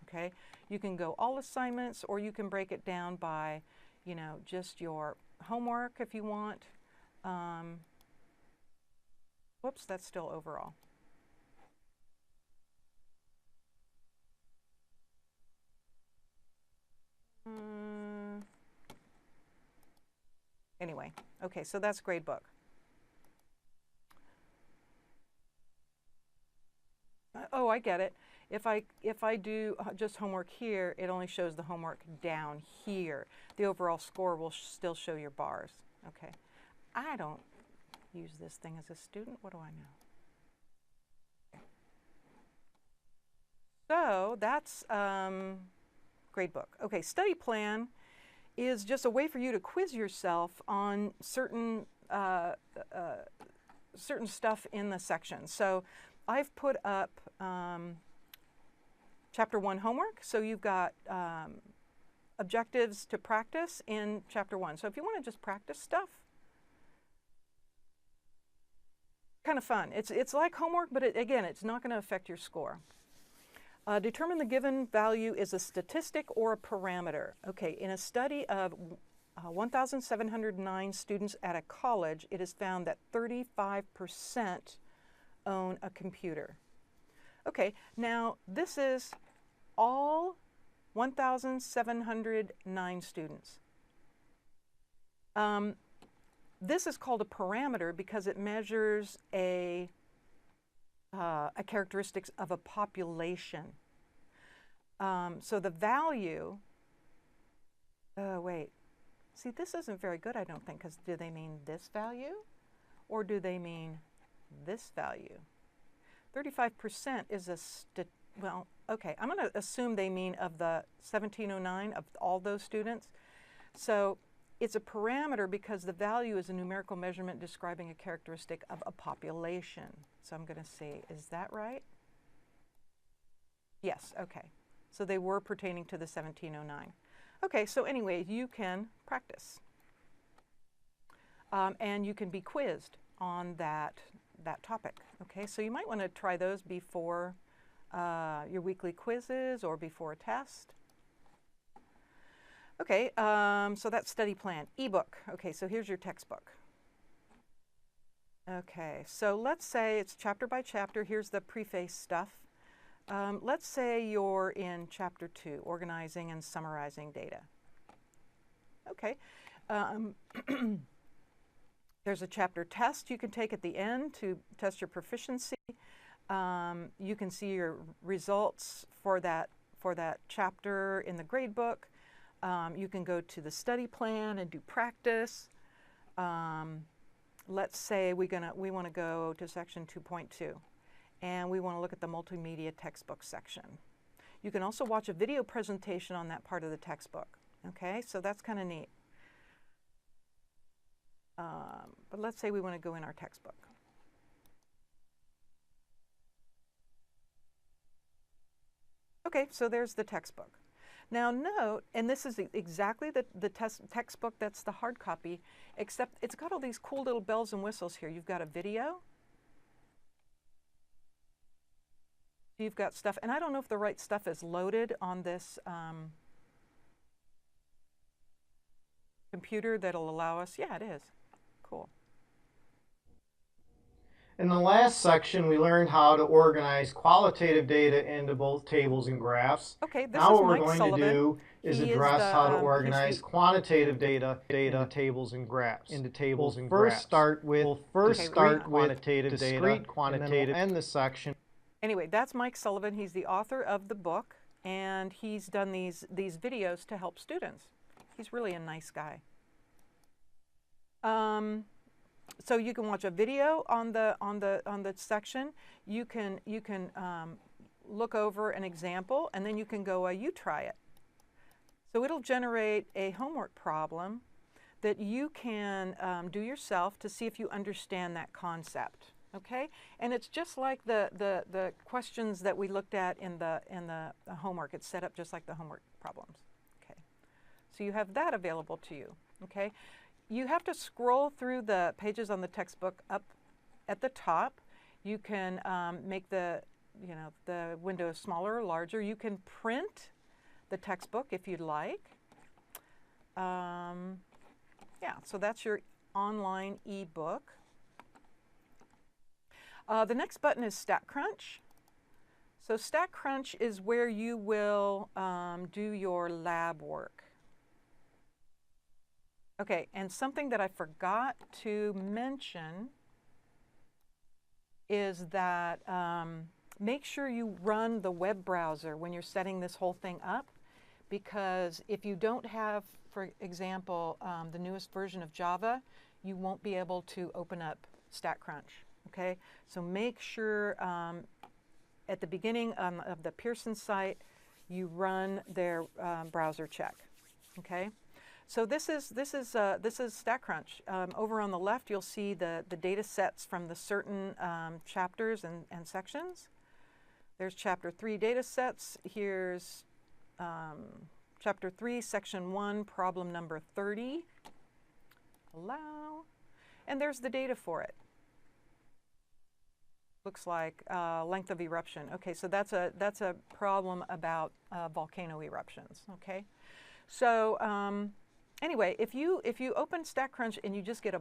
okay? You can go all assignments, or you can break it down by, you know, just your homework if you want. Whoops, that's still overall. Anyway, okay, so that's gradebook. Oh, I get it. If I do just homework here, it only shows the homework down here. The overall score will still show your bars. Okay. I don't use this thing as a student. What do I know? So that's gradebook. Okay, study plan is just a way for you to quiz yourself on certain certain stuff in the section. So I've put up Chapter 1 homework. So you've got objectives to practice in Chapter 1. So if you want to just practice stuff, kind of fun. It's like homework, but again, it's not going to affect your score. Determine the given value is a statistic or a parameter. Okay, in a study of 1,709 students at a college, it is found that 35% own a computer. Okay, now this is all 1,709 students. This is called a parameter because it measures a characteristics of a population. So the value, wait, see, this isn't very good, I don't think, because do they mean this value or do they mean this value? 35% is well, okay, I'm going to assume they mean of the 1,709 of all those students. So it's a parameter because the value is a numerical measurement describing a characteristic of a population. So I'm going to say, is that right? Yes, okay. So they were pertaining to the 1,709. Okay, so anyway, you can practice. And you can be quizzed on that topic. Okay, so you might want to try those before your weekly quizzes or before a test. Okay, so that's study plan. Ebook. Okay, so here's your textbook. Okay, so let's say it's chapter by chapter. Here's the preface stuff. Let's say you're in chapter 2, organizing and summarizing data. Okay. There's a chapter test you can take at the end to test your proficiency. You can see your results for that chapter in the gradebook. You can go to the study plan and do practice. Let's say we want to go to section 2.2 and we want to look at the multimedia textbook section. You can also watch a video presentation on that part of the textbook. Okay, so that's kind of neat. But let's say we want to go in our textbook. Okay, so there's the textbook. Now note, and this is exactly the textbook that's the hard copy, except it's got all these cool little bells and whistles here. You've got a video. You've got stuff, and I don't know if the right stuff is loaded on this computer that'll allow us. Yeah, it is. Cool. In the last section, we learned how to organize qualitative data into both tables and graphs. Okay, this now is what Mike we're going Sullivan. to do is address how to organize quantitative data into tables and graphs. We'll first start with quantitative data, and then we'll end the section. Anyway, that's Mike Sullivan. He's the author of the book, and he's done these videos to help students. He's really a nice guy. So you can watch a video on the section. You can look over an example, and then you can go, you try it. So it'll generate a homework problem that you can do yourself to see if you understand that concept. Okay, and it's just like the questions that we looked at in the homework. It's set up just like the homework problems. Okay, so you have that available to you. Okay, you have to scroll through the pages on the textbook up at the top. You can make the window smaller or larger. You can print the textbook if you'd like. Yeah, so that's your online ebook. The next button is StatCrunch. So StatCrunch is where you will do your lab work. Okay, and something that I forgot to mention is that make sure you run the web browser when you're setting this whole thing up, because if you don't have, for example, the newest version of Java, you won't be able to open up StatCrunch. Okay, so make sure at the beginning of the Pearson site, you run their browser check. Okay, so this is StatCrunch. Over on the left, you'll see the data sets from the certain chapters and sections. There's Chapter 3 data sets. Here's Chapter 3, Section 1, problem number 30. Allow, and there's the data for it. Looks like length of eruption. Okay, so that's a problem about volcano eruptions. Okay, so anyway, if you open StatCrunch and you just get a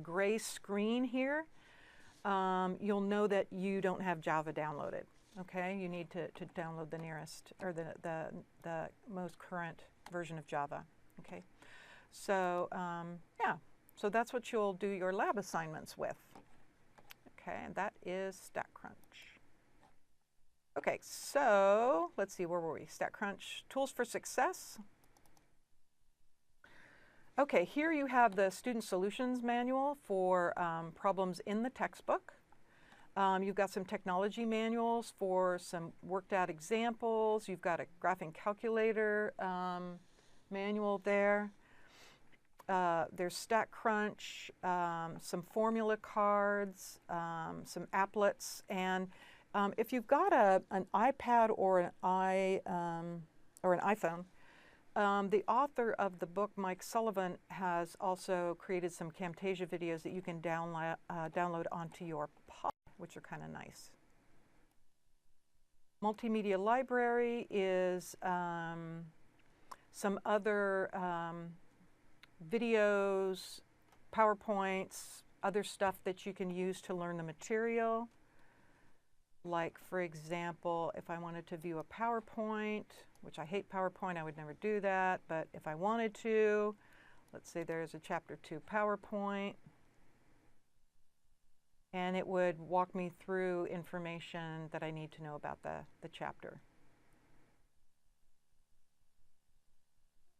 gray screen here, you'll know that you don't have Java downloaded. Okay, you need to download the nearest or the most current version of Java. Okay, so yeah, so that's what you'll do your lab assignments with. Okay, and that is StatCrunch. Okay, so let's see, where were we? StatCrunch, Tools for Success. Okay, here you have the Student Solutions Manual for problems in the textbook. You've got some technology manuals for some worked out examples. You've got a graphing calculator manual there. There's StatCrunch, some formula cards, some applets, and if you've got an iPad or an iPhone, the author of the book, Mike Sullivan, has also created some Camtasia videos that you can download onto your Pi, which are kind of nice. Multimedia library is some other videos, PowerPoints, other stuff that you can use to learn the material. Like, for example, if I wanted to view a PowerPoint, which I hate PowerPoint, I would never do that, but if I wanted to, let's say there's a Chapter 2 PowerPoint, and it would walk me through information that I need to know about the chapter.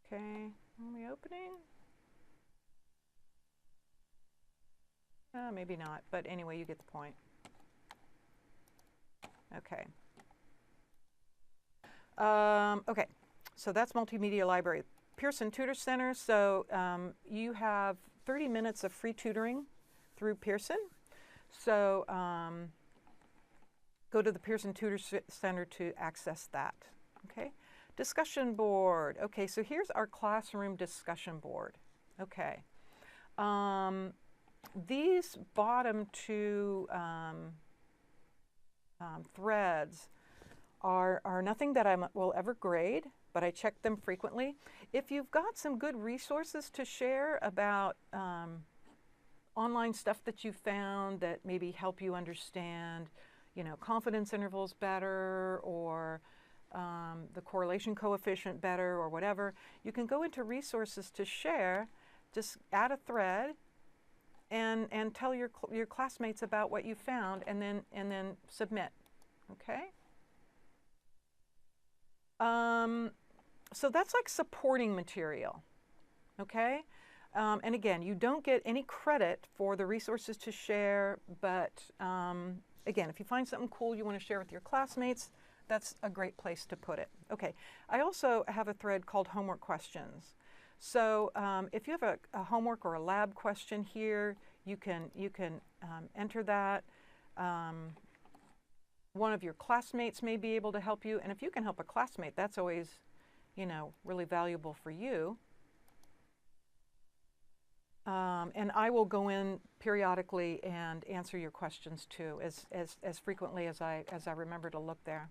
Okay, only opening? Maybe not, but anyway, you get the point. Okay. Okay, so that's Multimedia Library. Pearson Tutor Center, so you have 30 minutes of free tutoring through Pearson. So go to the Pearson Tutor Center to access that. Okay, discussion board. Okay, so here's our classroom discussion board. Okay. These bottom two threads are nothing that I will ever grade, but I check them frequently. If you've got some good resources to share about online stuff that you found that maybe help you understand, confidence intervals better, or the correlation coefficient better, or whatever, you can go into resources to share. Just add a thread and tell your classmates about what you found, and then submit. Okay. So that's like supporting material. Okay. And again, you don't get any credit for the resources to share, but again, if you find something cool you want to share with your classmates, that's a great place to put it. Okay, I also have a thread called Homework Questions. So if you have a homework or a lab question here, you can enter that. One of your classmates may be able to help you, and if you can help a classmate, that's always, you know, really valuable for you. And I will go in periodically and answer your questions too, as frequently as I remember to look there.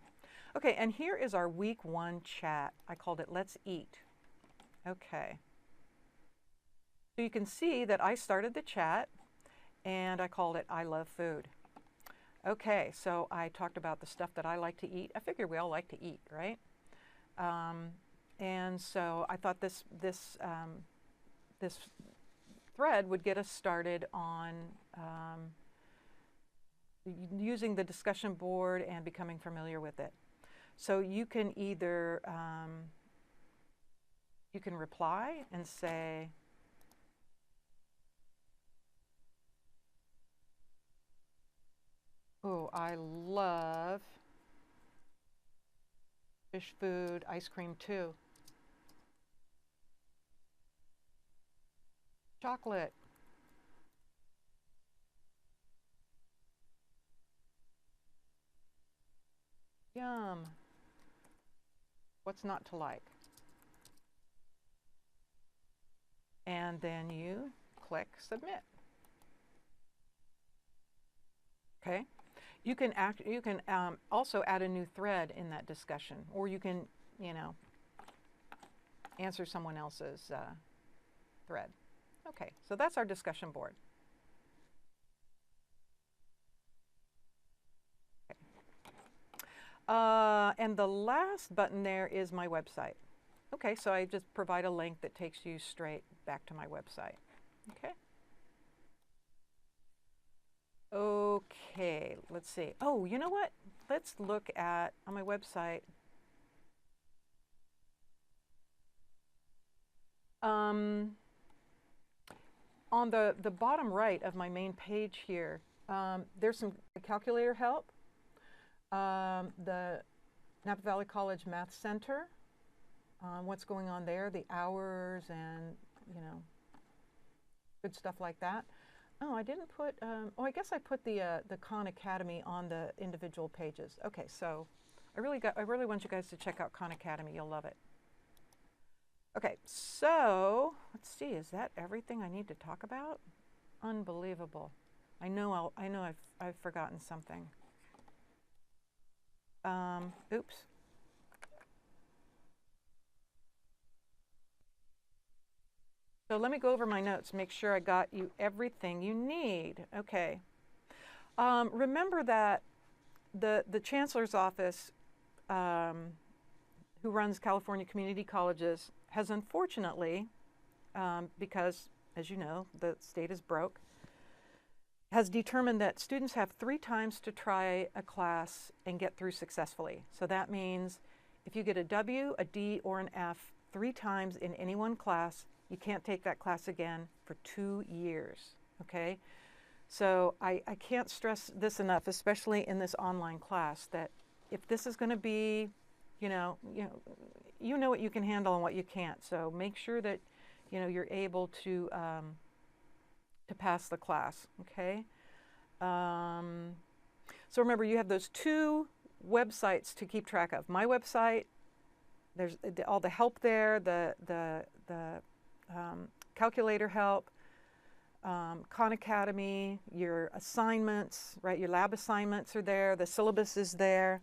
Okay, and here is our week 1 chat. I called it Let's Eat. Okay. So you can see that I started the chat and I called it I Love Food. Okay, so I talked about the stuff that I like to eat. I figure we all like to eat, right? And so I thought this thread would get us started on using the discussion board and becoming familiar with it. So you can either you can reply and say, oh, I love fish food, ice cream too. Chocolate. Yum. What's not to like? And then you click submit. Okay. You can also add a new thread in that discussion, or you can, you know, answer someone else's thread. Okay, so that's our discussion board. Okay. And the last button there is my website. Okay, so I just provide a link that takes you straight back to my website. Okay. Okay, let's see. Oh, you know what? Let's look at, on my website, on the bottom right of my main page here, there's some calculator help. The Napa Valley College Math Center, what's going on there, the hours and, you know, good stuff like that. Oh, I didn't put, oh, I guess I put the Khan Academy on the individual pages. Okay, so I really want you guys to check out Khan Academy. You'll love it. Okay, so let's see, is that everything I need to talk about? Unbelievable. I know I've forgotten something. Oops. So let me go over my notes, make sure I got you everything you need. Okay. Remember that the Chancellor's Office, who runs California Community Colleges, has unfortunately, because, as you know, the state is broke, has determined that students have 3 times to try a class and get through successfully. So that means if you get a W, a D, or an F 3 times in any one class, you can't take that class again for 2 years, okay? So I can't stress this enough, especially in this online class, that if this is going to be, you know what you can handle and what you can't. So make sure that, you know, you're able to pass the class, okay? So remember, you have those 2 websites to keep track of. My website, there's all the help there, the calculator help, Khan Academy, your assignments, right? Your lab assignments are there, the syllabus is there,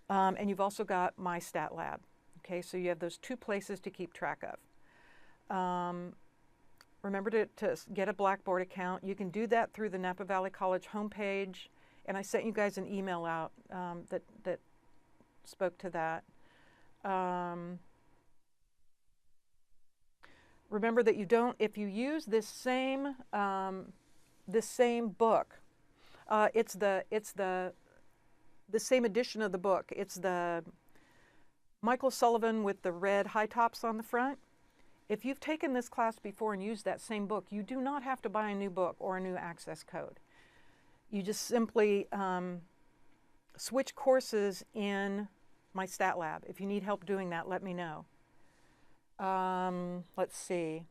and you've also got My Stat Lab. Okay, so you have those 2 places to keep track of. Remember to get a Blackboard account. You can do that through the Napa Valley College homepage, and I sent you guys an email out that spoke to that. Remember that you don't, if you use this same book, it's the same edition of the book. It's the Michael Sullivan with the red high tops on the front. If you've taken this class before and used that same book, you do not have to buy a new book or a new access code. You just simply switch courses in My Stat Lab. If you need help doing that, let me know. Let's see.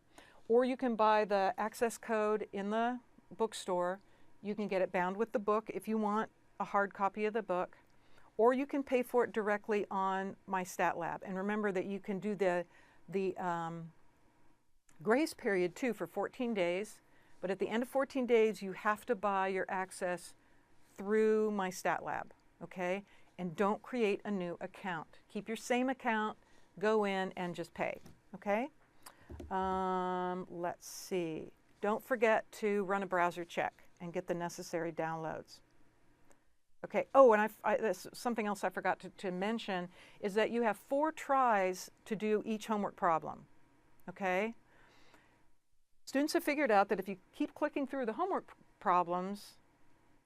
Or you can buy the access code in the bookstore. You can get it bound with the book if you want a hard copy of the book. Or you can pay for it directly on my Stat Lab. And remember that you can do the grace period too for 14 days. But at the end of 14 days, you have to buy your access through my Stat Lab, okay? And don't create a new account. Keep your same account, go in and just pay, okay? Let's see. Don't forget to run a browser check and get the necessary downloads. Okay, oh, and that's something else I forgot to mention is that you have 4 tries to do each homework problem, okay? Students have figured out that if you keep clicking through the homework problems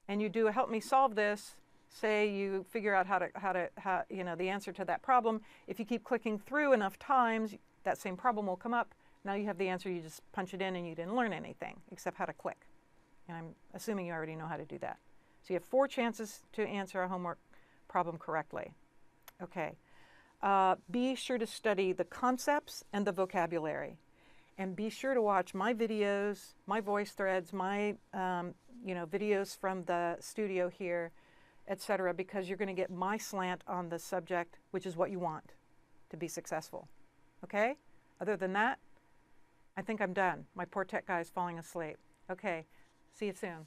and you do a help me solve this, say you figure out how you know, the answer to that problem, if you keep clicking through enough times, that same problem will come up. Now you have the answer, you just punch it in and you didn't learn anything except how to click. And I'm assuming you already know how to do that. So you have 4 chances to answer a homework problem correctly. Okay. Be sure to study the concepts and the vocabulary. And be sure to watch my videos, my voice threads, my you know, videos from the studio here, etc., because you're going to get my slant on the subject, which is what you want to be successful. Okay? Other than that, I think I'm done. My poor tech guy is falling asleep. Okay. See you soon.